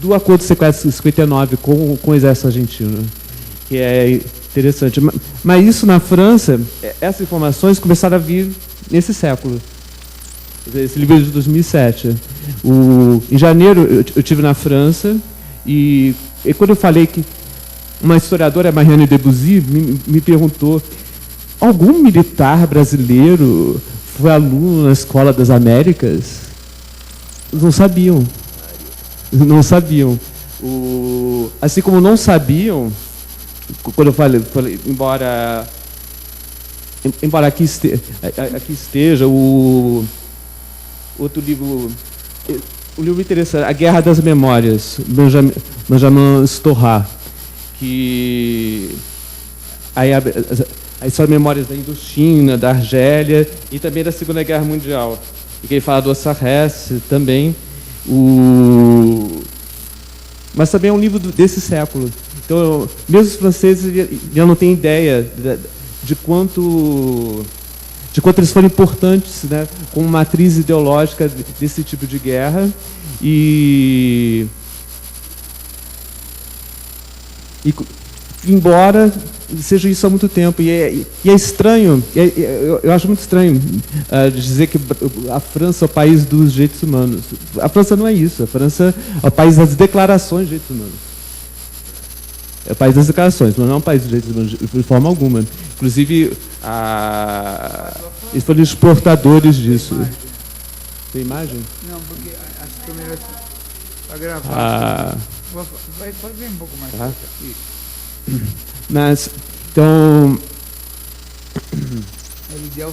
do Acordo Secreto de 59 com o Exército Argentino, que é interessante. Mas isso na França, essas informações começaram a vir nesse século. Esse livro é de 2007. Em janeiro, eu estive na França, e quando eu falei que uma historiadora, Marianne Debussy, me perguntou: algum militar brasileiro foi aluno na Escola das Américas? Não sabiam. Não sabiam. Assim como não sabiam, quando eu falei embora aqui esteja o outro livro, um livro interessante, A Guerra das Memórias, Benjamin Stora, que aí a história de memórias da Indochina, da Argélia e também da Segunda Guerra Mundial. E que ele fala do Ossarès também. Mas também é um livro desse século. Então, mesmo os franceses já não têm ideia de quanto eles foram importantes, né, como matriz ideológica desse tipo de guerra. E embora seja isso há muito tempo, e é estranho, eu acho muito estranho dizer que a França é o país dos direitos humanos. A França não é isso. A França é o país das declarações de direitos humanos. É o país das declarações, mas não é um país dos direitos humanos de forma alguma. Inclusive, eles foram exportadores disso. Tem imagem? Não, porque as câmeras para gravar. Pode vir um pouco mais perto aqui. Mas, então,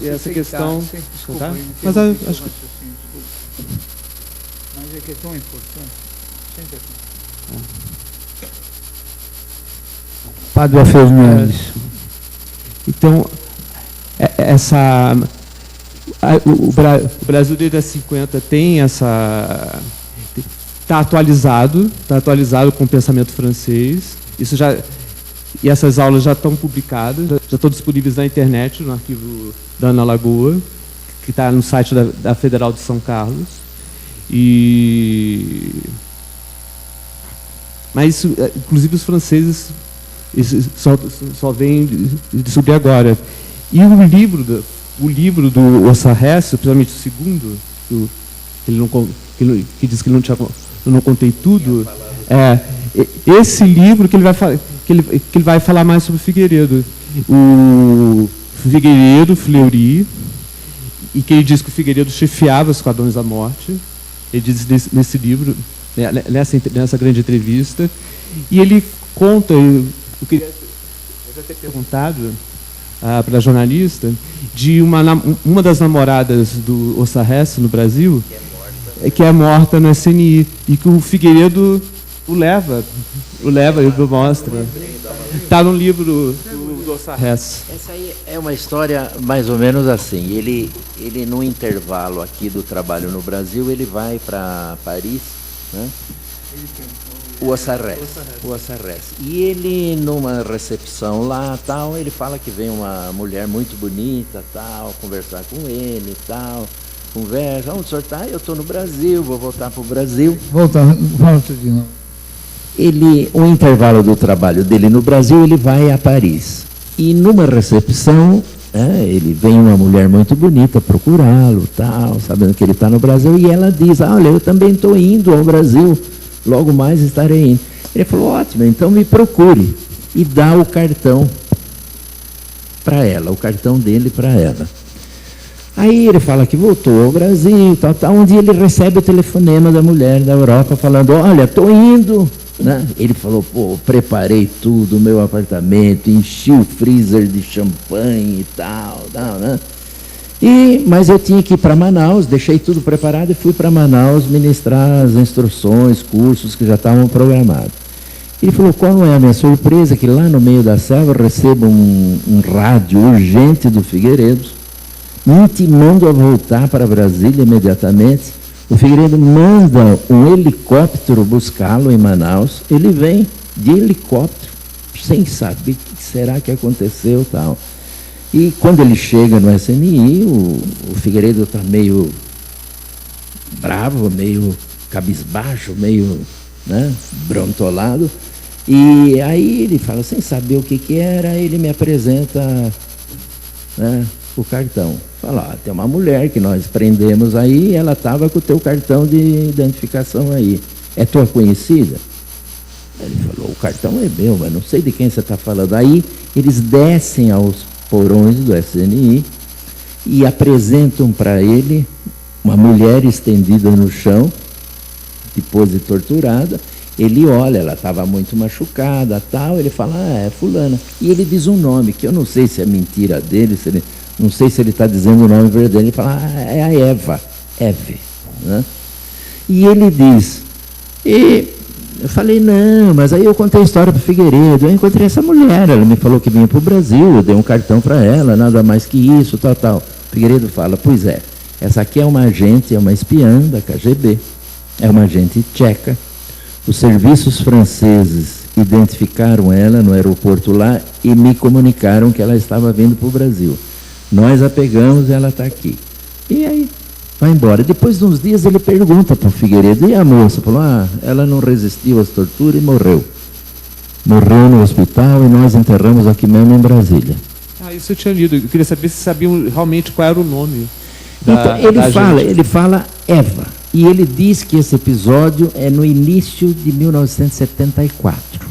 essa questão... Desculpa, mas acho que... Desculpa. Mas é que é tão importante. Senta aqui. Padua Fernandes. Então, o Brasil desde as 50 tem essa... Está atualizado com o pensamento francês. Isso já... E essas aulas já estão publicadas, já estão disponíveis na internet, no arquivo da Ana Lagoa, que está no site da Federal de São Carlos. Mas, isso, inclusive, os franceses só vêm descobrir agora. E o livro do Ossarès, principalmente o segundo, que diz que eu não contei tudo, esse livro que ele vai falar... Que ele vai falar mais sobre o Figueiredo. O Figueiredo, Fleury, e que ele diz que o Figueiredo chefiava os Esquadrões da Morte. Ele diz nesse livro, nessa grande entrevista. E ele conta, eu queria ter perguntado para a jornalista, de uma das namoradas do Ossarès no Brasil, que é morta no SNI, e que o Figueiredo o leva e mostra. Está no livro do Ossarès. Essa aí é uma história mais ou menos assim. Ele no intervalo aqui do trabalho no Brasil, ele vai para Paris, né? O Ossarès. E ele, numa recepção lá, tal, ele fala que vem uma mulher muito bonita, tal, conversar com ele, tal. Conversa, onde o senhor está? Eu estou no Brasil, vou voltar para o Brasil. Volta de novo. um intervalo do trabalho dele no Brasil, ele vai a Paris. E numa recepção, ele vem uma mulher muito bonita procurá-lo, tal, sabendo que ele está no Brasil, e ela diz, olha, eu também estou indo ao Brasil, logo mais estarei indo. Ele falou, ótimo, então me procure. E dá o cartão para ela, o cartão dele para ela. Aí ele fala que voltou ao Brasil, tal, um dia ele recebe o telefonema da mulher da Europa falando, olha, estou indo. Né? Ele falou, pô, preparei tudo, meu apartamento, enchi o freezer de champanhe e tal, né? Mas eu tinha que ir para Manaus, deixei tudo preparado e fui para Manaus ministrar as instruções, cursos que já estavam programados. Ele falou, qual não é a minha surpresa, que lá no meio da selva eu recebo um rádio urgente do Figueiredo, me intimando a voltar para Brasília imediatamente. O Figueiredo manda um helicóptero buscá-lo em Manaus. Ele vem de helicóptero, sem saber o que será que aconteceu e tal. E quando ele chega no SNI, o Figueiredo está meio bravo, meio cabisbaixo, meio, né, brontolado. E aí ele fala, sem saber o que era, ele me apresenta, né, o cartão. Fala, tem uma mulher que nós prendemos aí, ela estava com o teu cartão de identificação aí. É tua conhecida? Ele falou, o cartão é meu, mas não sei de quem você está falando. Aí eles descem aos porões do SNI e apresentam para ele uma mulher estendida no chão, depois de torturada. Ele olha, ela estava muito machucada, tal. Ele fala, é fulana. E ele diz um nome, que eu não sei se é mentira dele, não sei se ele está dizendo o nome verdadeiro. Ele fala, é a Eva, Eve. Né? E ele diz, e eu falei, não, mas aí eu contei a história para o Figueiredo, eu encontrei essa mulher, ela me falou que vinha para o Brasil, eu dei um cartão para ela, nada mais que isso, tal. O Figueiredo fala, pois é, essa aqui é uma agente, é uma espiã da KGB, é uma agente tcheca. Os serviços franceses identificaram ela no aeroporto lá e me comunicaram que ela estava vindo para o Brasil. Nós a pegamos e ela está aqui. E aí, vai embora. Depois de uns dias ele pergunta para o Figueiredo, e a moça? Falou, ela não resistiu às torturas e morreu. Morreu no hospital e nós enterramos aqui mesmo em Brasília. Isso eu tinha lido. Eu queria saber se sabiam realmente qual era o nome. Então, ele fala Eva. E ele diz que esse episódio é no início de 1974.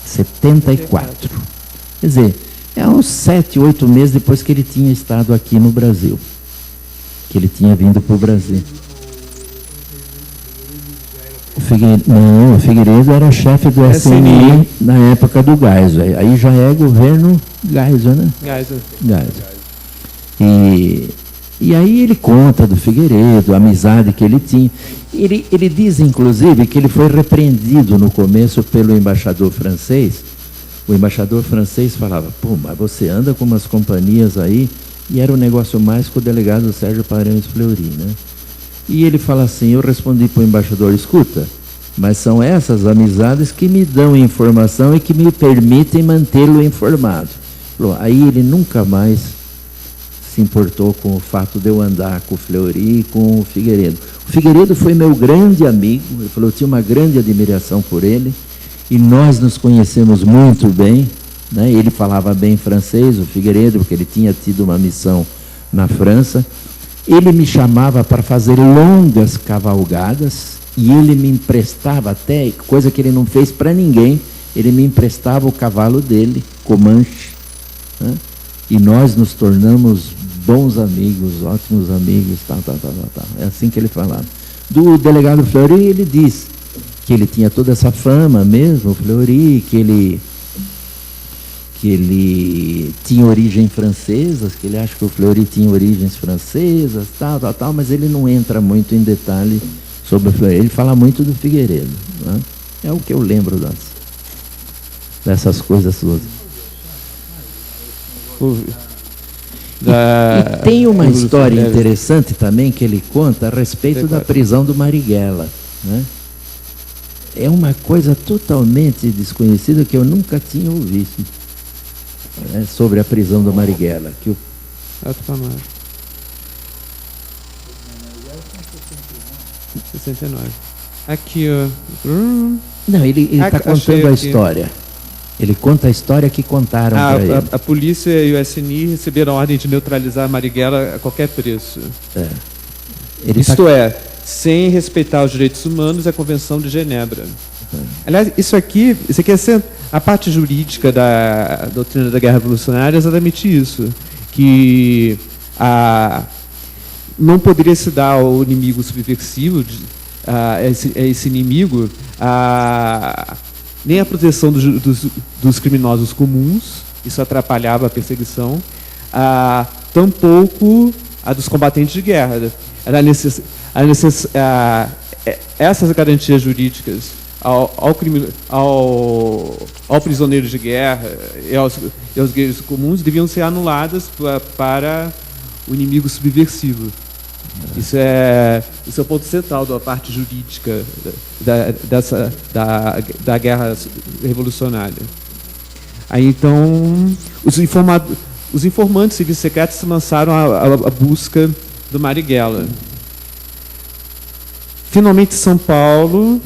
74. Quer dizer, é uns 7, 8 meses depois que ele tinha estado aqui no Brasil. Que ele tinha vindo para o Brasil. O Figueiredo era chefe do SNI na época do Geisel. Aí já é governo Geisel, né? Geisel. E aí ele conta do Figueiredo, a amizade que ele tinha. Ele diz, inclusive, que ele foi repreendido no começo pelo embaixador francês. O embaixador francês falava, pô, mas você anda com umas companhias aí, e era um negócio mais com o delegado Sérgio Paranhos Fleury, né? E ele fala assim, eu respondi para o embaixador, escuta, mas são essas amizades que me dão informação e que me permitem mantê-lo informado. Falou, aí ele nunca mais se importou com o fato de eu andar com o Fleury e com o Figueiredo. O Figueiredo foi meu grande amigo, ele falou, eu tinha uma grande admiração por ele, e nós nos conhecemos muito bem, né? Ele falava bem francês, o Figueiredo, porque ele tinha tido uma missão na França. Ele me chamava para fazer longas cavalgadas, e ele me emprestava até, coisa que ele não fez para ninguém, ele me emprestava o cavalo dele, Comanche, né? E nós nos tornamos bons amigos, ótimos amigos, tal. É assim que ele falava. Do delegado Fleury, ele diz que ele tinha toda essa fama mesmo, o Fleury, que ele tinha origem francesa, que ele acha que o Fleury tinha origens francesas, tal, mas ele não entra muito em detalhe sobre o Fleury. Ele fala muito do Figueiredo, né? É o que eu lembro dessas coisas todas. E tem uma história interessante também que ele conta a respeito da prisão do Marighella, né? É uma coisa totalmente desconhecida que eu nunca tinha ouvido, né, sobre a prisão do Marighella. Que 69. Aqui, ó. Não, ele está contando a aqui. História. Ele conta a história que contaram para ele. A polícia e o SNI receberam a ordem de neutralizar a Marighella a qualquer preço. Isto é, sem respeitar os direitos humanos e a Convenção de Genebra. Aliás, isso aqui é a parte jurídica da doutrina da guerra revolucionária, é exatamente isso. Que não poderia se dar ao inimigo subversivo, esse inimigo, nem a proteção dos criminosos comuns, isso atrapalhava a perseguição, tampouco a dos combatentes de guerra. Essas garantias jurídicas ao prisioneiro de guerra e aos guerreiros comuns deviam ser anuladas para o inimigo subversivo. Isso é o ponto central da parte jurídica da guerra revolucionária. Aí então os informantes civis secretos se lançaram à busca do Marighella. Finalmente São Paulo.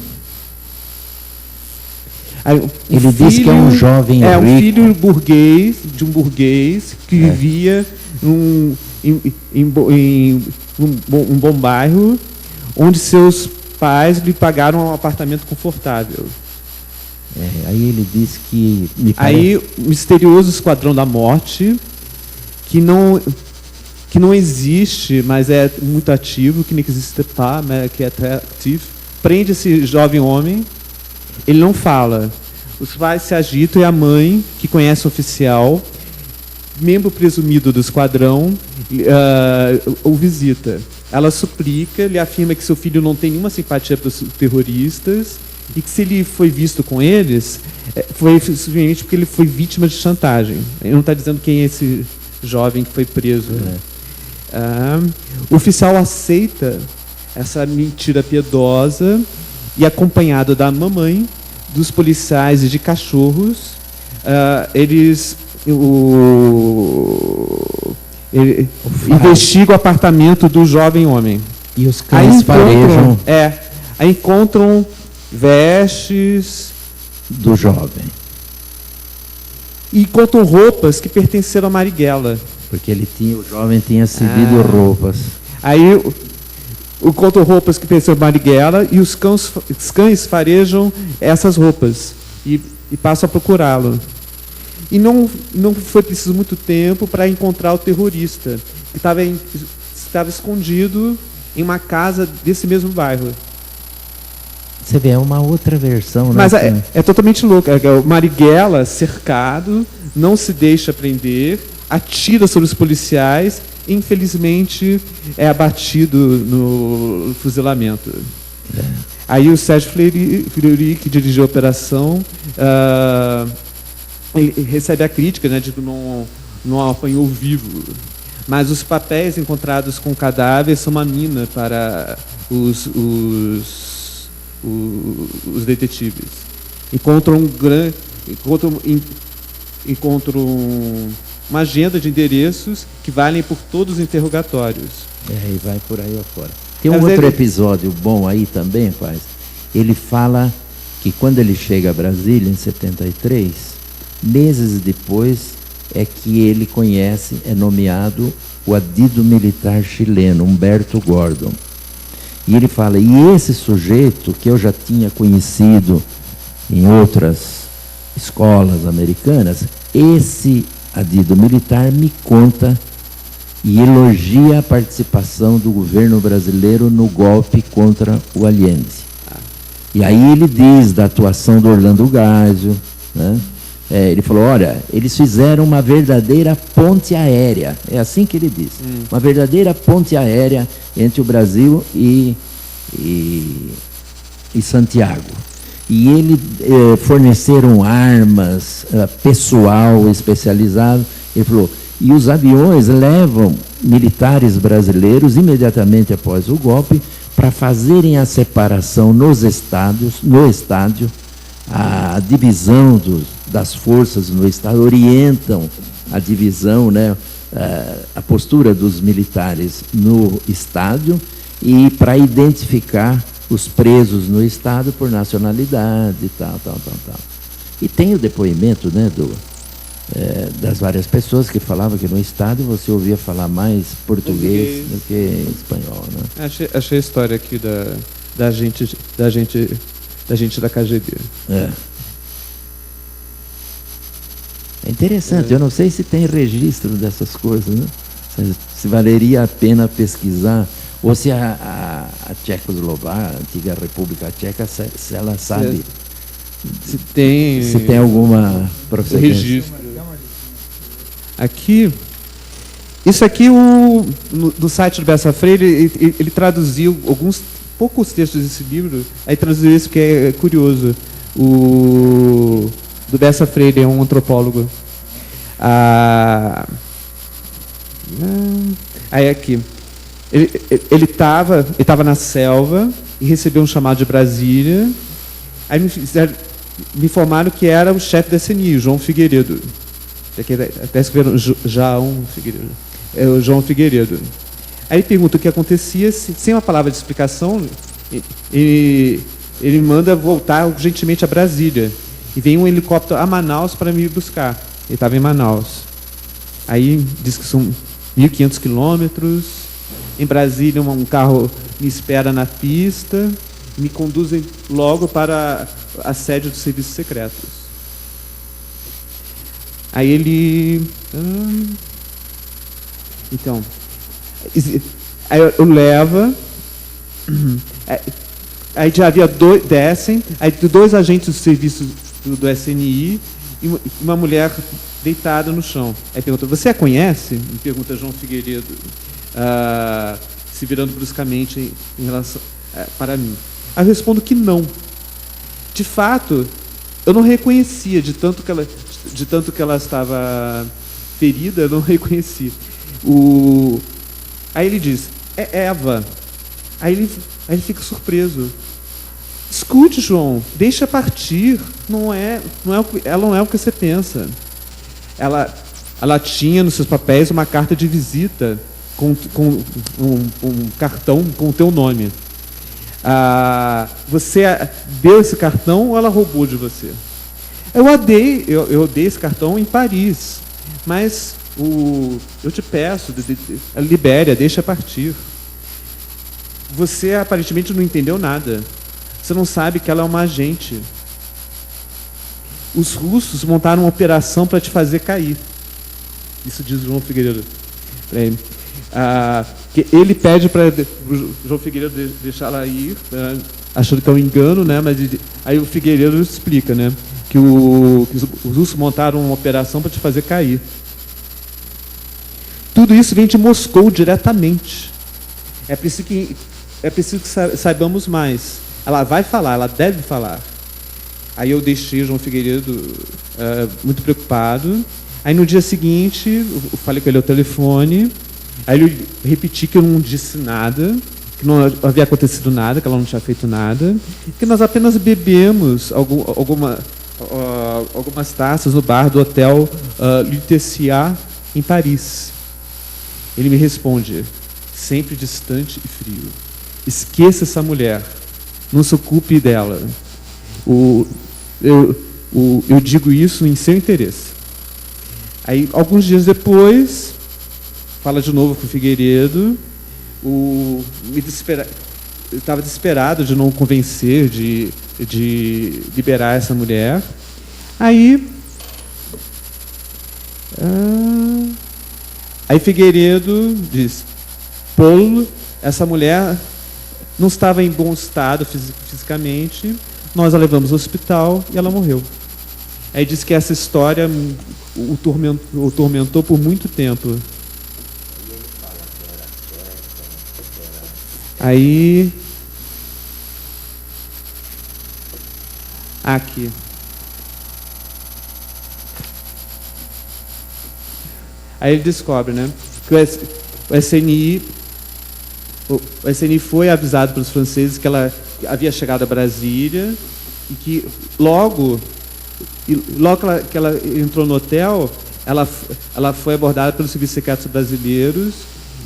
Ele diz que é um jovem rico. Um filho burguês, de um burguês que vivia em um bom bairro, onde seus pais lhe pagaram um apartamento confortável. Aí ele diz que... Aí o misterioso Esquadrão da Morte, que não existe, mas é muito ativo, que n'existe pas, mas que é très actif, prende esse jovem homem. Ele não fala. Os pais se agitam e a mãe, que conhece o oficial, membro presumido do esquadrão, o visita. Ela suplica, lhe afirma que seu filho não tem nenhuma simpatia para os terroristas e que se ele foi visto com eles, foi simplesmente porque ele foi vítima de chantagem. Ele não está dizendo quem é esse jovem que foi preso. O oficial aceita essa mentira piedosa e, acompanhado da mamãe, dos policiais e de cachorros, eles investigam o apartamento do jovem homem. E os cães farejam. Aí encontram vestes do jovem. E encontram roupas que pertenceram a Marighella. Porque o jovem tinha cedido roupas. Aí encontram roupas que pertencem a Marighella e os cães farejam essas roupas e passam a procurá-lo. E não foi preciso muito tempo para encontrar o terrorista, que estava escondido em uma casa desse mesmo bairro. Você vê, é uma outra versão, né? Mas é totalmente louco. O Marighella, cercado, não se deixa prender, atira sobre os policiais, infelizmente é abatido no fuzilamento. Aí o Sérgio Fleury, que dirigiu a operação, ele recebe a crítica, né, de que não apanhou vivo. Mas os papéis encontrados com o cadáver são uma mina para os detetives. Encontram uma agenda de endereços que valem por todos os interrogatórios. E vai por aí afora. Tem um outro episódio bom aí também, Paz. Ele fala que quando ele chega a Brasília, em 73, meses depois é que ele conhece, é nomeado o adido militar chileno, Humberto Gordon. E ele fala, e esse sujeito que eu já tinha conhecido em outras escolas americanas, esse adido militar me conta e elogia a participação do governo brasileiro no golpe contra o Allende. E aí ele diz da atuação do Orlando Geisel, né? Ele falou, olha, eles fizeram uma verdadeira ponte aérea, é assim que ele diz, uma verdadeira ponte aérea entre o Brasil e Santiago. E ele forneceram armas, pessoal especializado. Ele falou, e os aviões levam militares brasileiros imediatamente após o golpe para fazerem a separação no estádio, a divisão das forças no estado, orientam a divisão, né, a postura dos militares no estádio e para identificar os presos no Estado por nacionalidade e tal. E tem o depoimento, né, das várias pessoas que falavam que no Estado você ouvia falar mais português do que espanhol, né? Achei a história aqui da gente da KGB. É interessante, eu não sei se tem registro dessas coisas, né? Se valeria a pena pesquisar, ou se a Tchecoslováquia, a antiga República Tcheca, se ela sabe se tem alguma procedência. Registro. Aqui, isso aqui, no site do Bessa Freire, ele traduziu poucos textos desse livro, aí traduziu isso que é curioso. Do Bessa Freire, é um antropólogo. Aí aqui, ele estava na selva e recebeu um chamado de Brasília. Aí me informaram que era o chefe da CNI, João Figueiredo. Até escreveram João Figueiredo. É o João Figueiredo. Aí ele pergunta o que acontecia, sem uma palavra de explicação, ele manda voltar urgentemente a Brasília. E vem um helicóptero a Manaus para me buscar. Ele estava em Manaus. Aí diz que são 1.500 quilômetros. Em Brasília, um carro me espera na pista. Me conduzem logo para a sede dos serviços secretos. Aí ele... Então... Aí eu levo... Aí já havia descem, aí 2 agentes do serviço do SNI e uma mulher deitada no chão. Aí pergunta, você a conhece? Me pergunta João Figueiredo, se virando bruscamente em relação para mim. Aí eu respondo que não. De fato, eu não reconhecia, de tanto que ela estava ferida, eu não reconheci. Aí ele diz, é Eva. Aí ele fica surpreso. Escute, João, deixa partir. Ela não é o que você pensa. Ela tinha nos seus papéis uma carta de visita com um cartão com o teu nome. Você deu esse cartão ou ela roubou de você? Eu dei esse cartão em Paris, mas eu te peço, libere-a, deixa partir. Você aparentemente não entendeu nada. Você não sabe que ela é uma agente. Os russos montaram uma operação para te fazer cair. Isso diz o João Figueiredo. Ele pede para o João Figueiredo deixar ela ir, achando que é um engano, né? Mas aí o Figueiredo explica, né? Que os russos montaram uma operação para te fazer cair. Tudo isso vem de Moscou diretamente. É preciso que saibamos mais. Ela vai falar, ela deve falar. Aí eu deixei o João Figueiredo muito preocupado. Aí no dia seguinte, eu falei com ele ao telefone. Aí eu repeti que eu não disse nada, que não havia acontecido nada, que ela não tinha feito nada, que nós apenas bebemos algumas taças no bar do hotel Lutetia, em Paris. Ele me responde, sempre distante e frio. Esqueça essa mulher. Não se ocupe dela. Eu digo isso em seu interesse. Aí, alguns dias depois, fala de novo com o Figueiredo. Eu estava desesperado de não convencer, de liberar essa mulher. Aí Figueiredo diz, Paulo, essa mulher não estava em bom estado fisicamente, nós a levamos ao hospital e ela morreu. Aí diz que essa história o tormentou por muito tempo. Aí... Aqui. Aí ele descobre, né, que o SNI foi avisado pelos franceses que ela havia chegado a Brasília e que logo que ela entrou no hotel, ela foi abordada pelos serviços secretos brasileiros.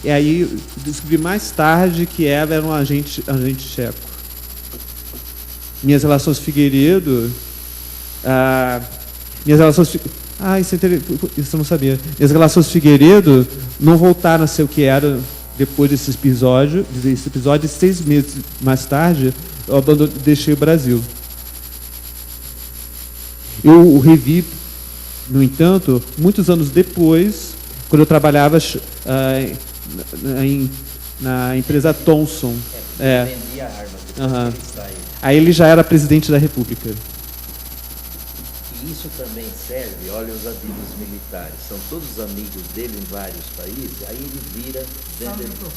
E aí descobri mais tarde que Eva era um agente checo. minhas relações Figueiredo, isso eu não sabia. Minhas relações Figueiredo não voltaram a ser o que era depois desse episódio, e 6 meses mais tarde, eu deixei o Brasil. Eu o revi, no entanto, muitos anos depois, quando eu trabalhava na empresa Thomson. Vendia armas. Aí ele já era presidente da República. E isso também serve, olha os adidos militares, são todos amigos dele em vários países, aí ele vira vendedor.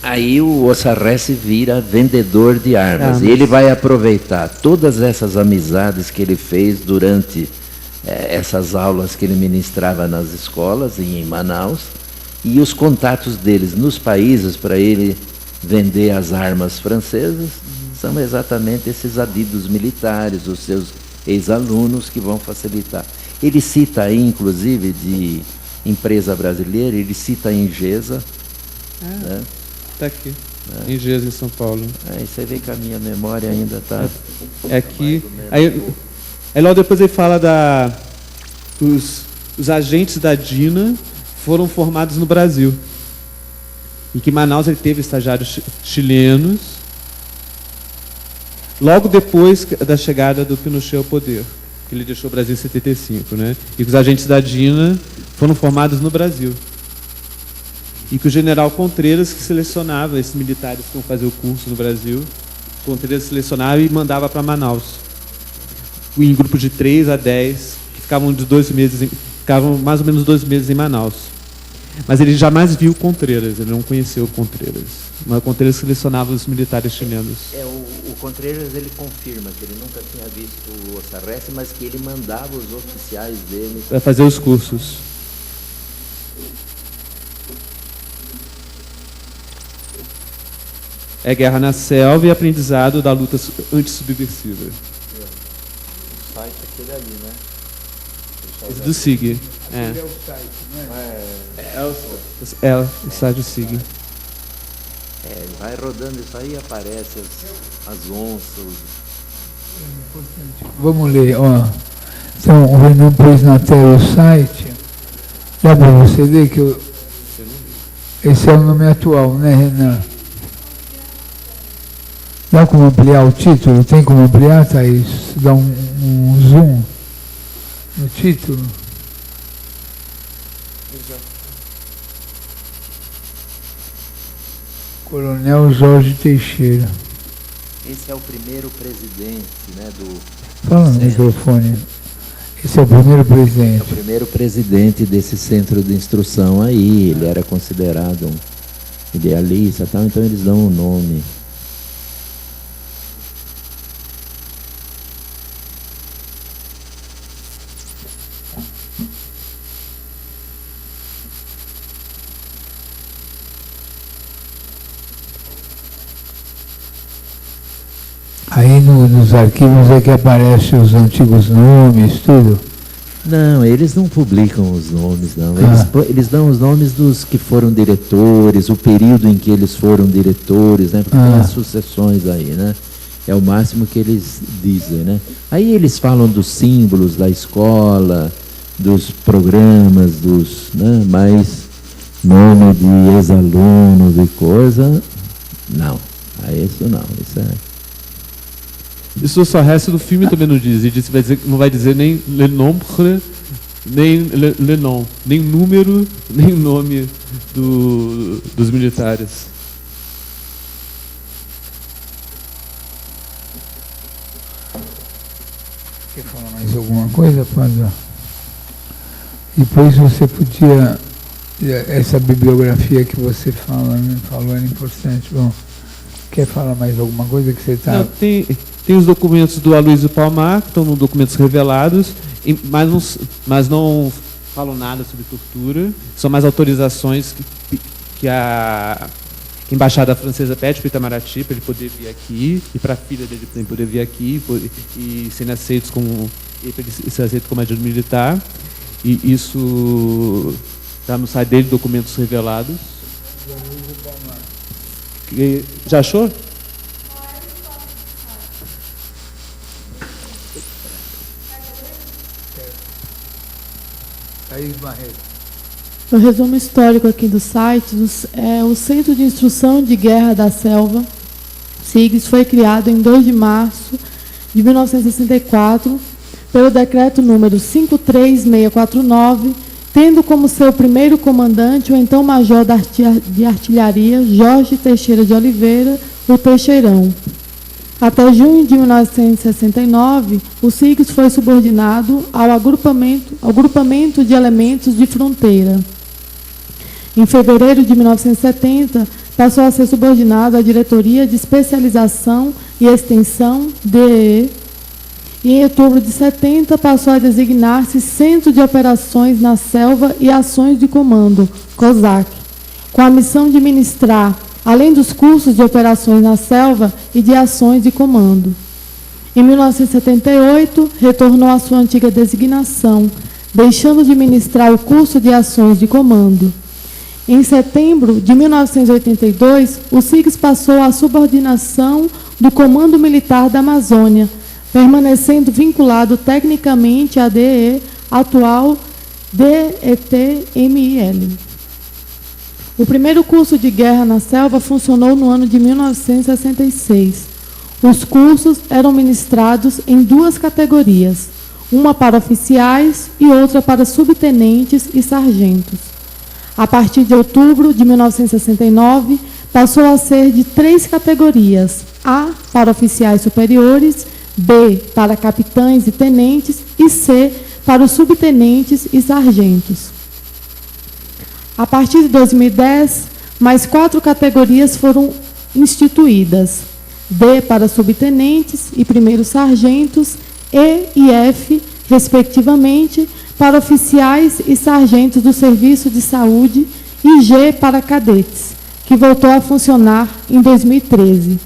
Aí o Ossarrese vira vendedor de armas. E ele vai aproveitar todas essas amizades que ele fez durante essas aulas que ele ministrava nas escolas em Manaus, e os contatos deles nos países para ele vender as armas francesas são exatamente esses adidos militares, os seus ex-alunos que vão facilitar. Ele cita aí, inclusive, de empresa brasileira, ele cita a Ingesa. Está aqui, Ingesa, em São Paulo. Você vê que a minha memória ainda está... É aqui. Aí logo depois ele fala os agentes da DINA foram formados no Brasil. Em que Manaus ele teve estagiários chilenos, logo depois da chegada do Pinochet ao poder, que ele deixou o Brasil em 75, né? E que os agentes da DINA foram formados no Brasil. E que o general Contreiras que selecionava esses militares que iam fazer o curso no Brasil, Contreiras selecionava e mandava para Manaus. Em grupos de 3 a 10, que ficavam mais ou menos 2 meses em Manaus. Mas ele jamais viu Contreiras, ele não conheceu Contreiras. Mas Contreiras selecionava os militares chilenos. O Contreiras ele confirma que ele nunca tinha visto o Ossarrese, mas que ele mandava os oficiais dele para fazer os cursos. É Guerra na Selva e aprendizado da luta antissubversiva. O site é aquele ali, né? Esse do SIG. É o site, não é? O site do SIG. Vai rodando isso aí, aparece as onças. Vamos ler, ó. Então, o Renan pôs na tela o site. Dá para você ver que esse é o nome atual, né, Renan? Dá como ampliar o título? Tem como ampliar, Thaís? Dá um zoom no título. Coronel Jorge Teixeira. Esse é o primeiro presidente, né, do... Fala no microfone. Esse é o primeiro presidente. É o primeiro presidente desse centro de instrução aí. Ele era considerado um idealista e tal, então eles dão um nome. Aí nos arquivos é que aparecem os antigos nomes, tudo? Não, eles não publicam os nomes, não. Eles dão os nomes dos que foram diretores, o período em que eles foram diretores, né? Porque tem as sucessões aí, né? É o máximo que eles dizem, né? Aí eles falam dos símbolos da escola, dos programas, né? Mas nome de ex-alunos e coisa, não. Isso não, isso é... Isso só resta do filme também não diz. Ele não vai dizer nem le nombre, nem le nom, nem número, nem nome dos militares. Quer falar mais alguma coisa, Padre? Depois você podia... Essa bibliografia que você falou era importante. Bom, quer falar mais alguma coisa que você está... Tem os documentos do Aloysio Palmar, que estão nos documentos revelados, mas não falam nada sobre tortura. São mais autorizações que a embaixada francesa pede para o Itamaraty, para ele poder vir aqui, e para a filha dele também poder vir aqui, e serem aceitos como agente militar. E isso está no site dele, documentos revelados. Já achou? Thaís Barreto. O resumo histórico aqui do site, o Centro de Instrução de Guerra da Selva, CIGS, foi criado em 2 de março de 1964 pelo decreto número 53649, tendo como seu primeiro comandante o então major de artilharia Jorge Teixeira de Oliveira, o Teixeirão. Até junho de 1969, o CIGS foi subordinado ao agrupamento de elementos de fronteira. Em fevereiro de 1970, passou a ser subordinado à Diretoria de Especialização e Extensão, DEE, e em outubro de 70 passou a designar-se Centro de Operações na Selva e Ações de Comando, COSAC, com a missão de ministrar, além dos cursos de operações na selva e de ações de comando. Em 1978, retornou à sua antiga designação, deixando de ministrar o curso de ações de comando. Em setembro de 1982, o CIGS passou à subordinação do Comando Militar da Amazônia, permanecendo vinculado tecnicamente à DE, atual DETMIL. O primeiro curso de guerra na selva funcionou no ano de 1966. Os cursos eram ministrados em 2 categorias, uma para oficiais e outra para subtenentes e sargentos. A partir de outubro de 1969, passou a ser de 3 categorias: A para oficiais superiores, B para capitães e tenentes e C para os subtenentes e sargentos. A partir de 2010, mais 4 categorias foram instituídas: D para subtenentes e primeiros sargentos, E e F, respectivamente, para oficiais e sargentos do Serviço de Saúde, e G para cadetes, que voltou a funcionar em 2013.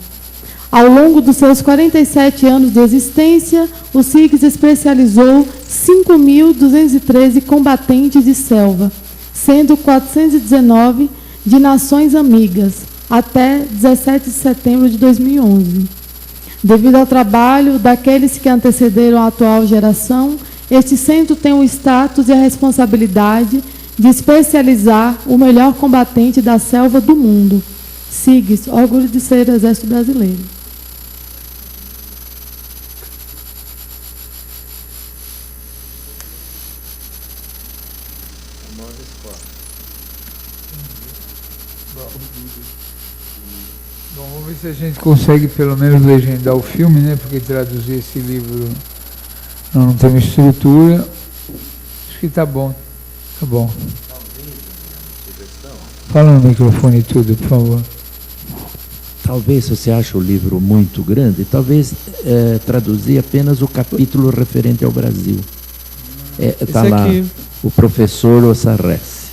Ao longo dos seus 47 anos de existência, o CIGS especializou 5.213 combatentes de selva, sendo 419 de nações amigas, até 17 de setembro de 2011. Devido ao trabalho daqueles que antecederam a atual geração, este centro tem o status e a responsabilidade de especializar o melhor combatente da selva do mundo. CIGS, orgulho de ser Exército Brasileiro. Bom, vamos ver se a gente consegue pelo menos legendar o filme, né? Porque traduzir esse livro não tem uma estrutura. Acho que tá bom. Tá bom. Fala no microfone e tudo, por favor. Talvez, se você acha o livro muito grande, talvez traduzir apenas o capítulo referente ao Brasil. Está lá aqui. o professor Ossarresse.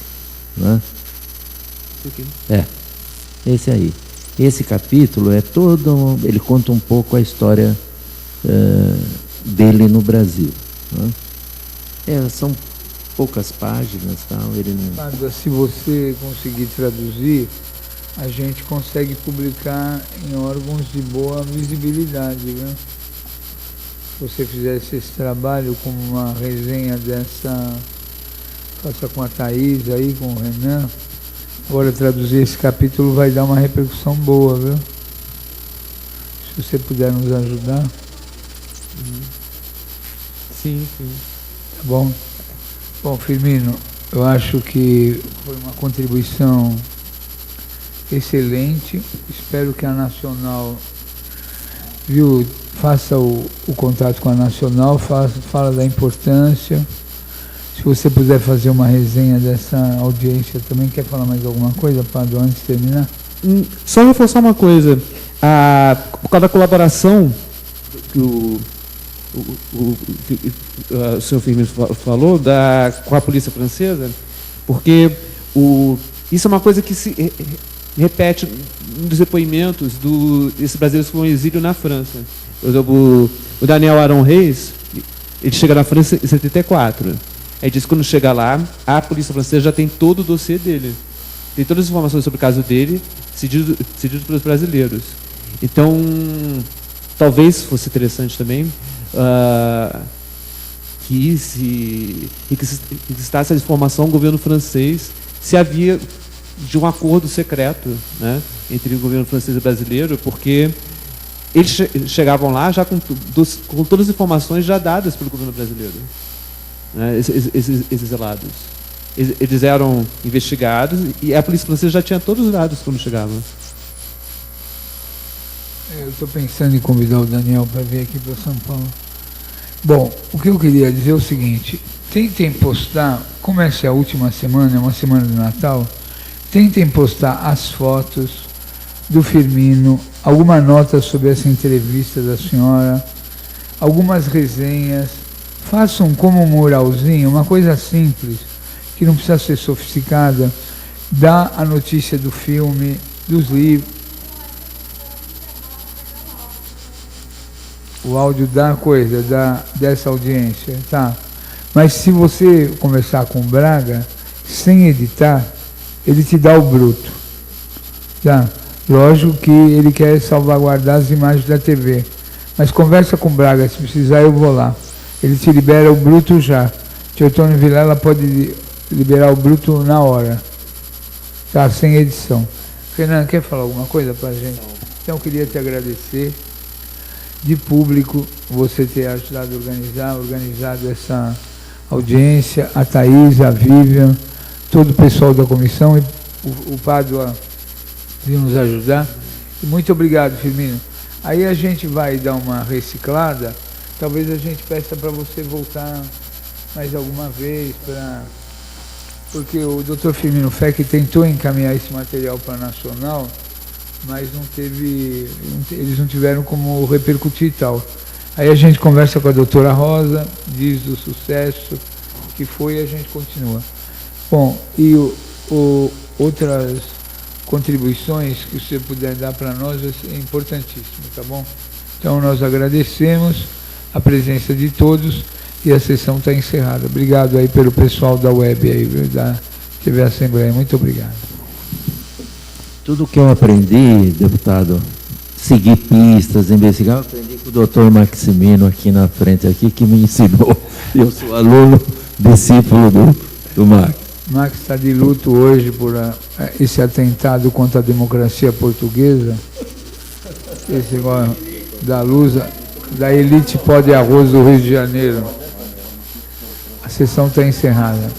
Né? Esse aí. Esse capítulo é todo, ele conta um pouco a história dele no Brasil. Né? São poucas páginas, tal. Ele não... Se você conseguir traduzir, a gente consegue publicar em órgãos de boa visibilidade, né? Se você fizesse esse trabalho como uma resenha dessa, faça com a Thaís aí, com o Renan. Agora traduzir esse capítulo vai dar uma repercussão boa, viu? Se você puder nos ajudar. Sim, sim. Tá bom? Bom, Firmino, eu acho que foi uma contribuição excelente. Espero que a Nacional, faça o contato com a Nacional, fala da importância. Se você puder fazer uma resenha dessa audiência também, quer falar mais alguma coisa, Padre, antes de terminar? Só reforçar uma coisa, por causa da colaboração que o senhor Firmino falou com a polícia francesa, porque isso é uma coisa que se repete nos depoimentos desses brasileiros que foram em exílio na França. O Daniel Aron Reis, ele chega na França em 74. Aí diz que quando chega lá, a polícia francesa já tem todo o dossiê dele. Tem todas as informações sobre o caso dele, cedido pelos brasileiros. Então, talvez fosse interessante também que estasse à informação ao governo francês se havia de um acordo secreto, né, entre o governo francês e brasileiro, porque eles chegavam lá já com todas as informações já dadas pelo governo brasileiro, né, esses relatos. Eles eram investigados e a polícia francesa já tinha todos os dados quando chegavam. Eu estou pensando em convidar o Daniel para vir aqui para São Paulo. Bom, o que eu queria dizer é o seguinte: tentem postar, como essa é a última semana, é uma semana de Natal, tentem postar as fotos do Firmino, alguma nota sobre essa entrevista da senhora, algumas resenhas, façam como um muralzinho, uma coisa simples, que não precisa ser sofisticada, dá a notícia do filme, dos livros, o áudio da coisa, dessa audiência, tá? Mas se você conversar com o Braga, sem editar, ele te dá o bruto, tá? Lógico que ele quer salvaguardar as imagens da TV, mas conversa com o Braga, se precisar eu vou lá. Ele te libera o bruto já. Tio Antônio Vilela pode liberar o bruto na hora, tá? Sem edição. Renan, quer falar alguma coisa pra gente? Então eu queria te agradecer de público, você ter ajudado a organizado essa audiência, a Thaís, a Vivian, todo o pessoal da comissão e o Pádua vir nos ajudar. E muito obrigado, Firmino. Aí a gente vai dar uma reciclada, talvez a gente peça para você voltar mais alguma vez, porque o Dr. Firmino Fec tentou encaminhar esse material para a Nacional, mas não teve, eles não tiveram como repercutir e tal. Aí a gente conversa com a doutora Rosa, diz do sucesso que foi e a gente continua. Bom, e outras contribuições que você puder dar para nós é importantíssimo, tá bom? Então nós agradecemos a presença de todos e a sessão está encerrada. Obrigado aí pelo pessoal da web aí, da TV Assembleia. Muito obrigado. Tudo que eu aprendi, deputado, seguir pistas, investigar, eu aprendi com o doutor Maximino aqui na frente, aqui, que me ensinou. Eu sou aluno, discípulo do Max. Max está de luto hoje por esse atentado contra a democracia portuguesa, esse da Lusa, da elite pó de arroz do Rio de Janeiro. A sessão está encerrada.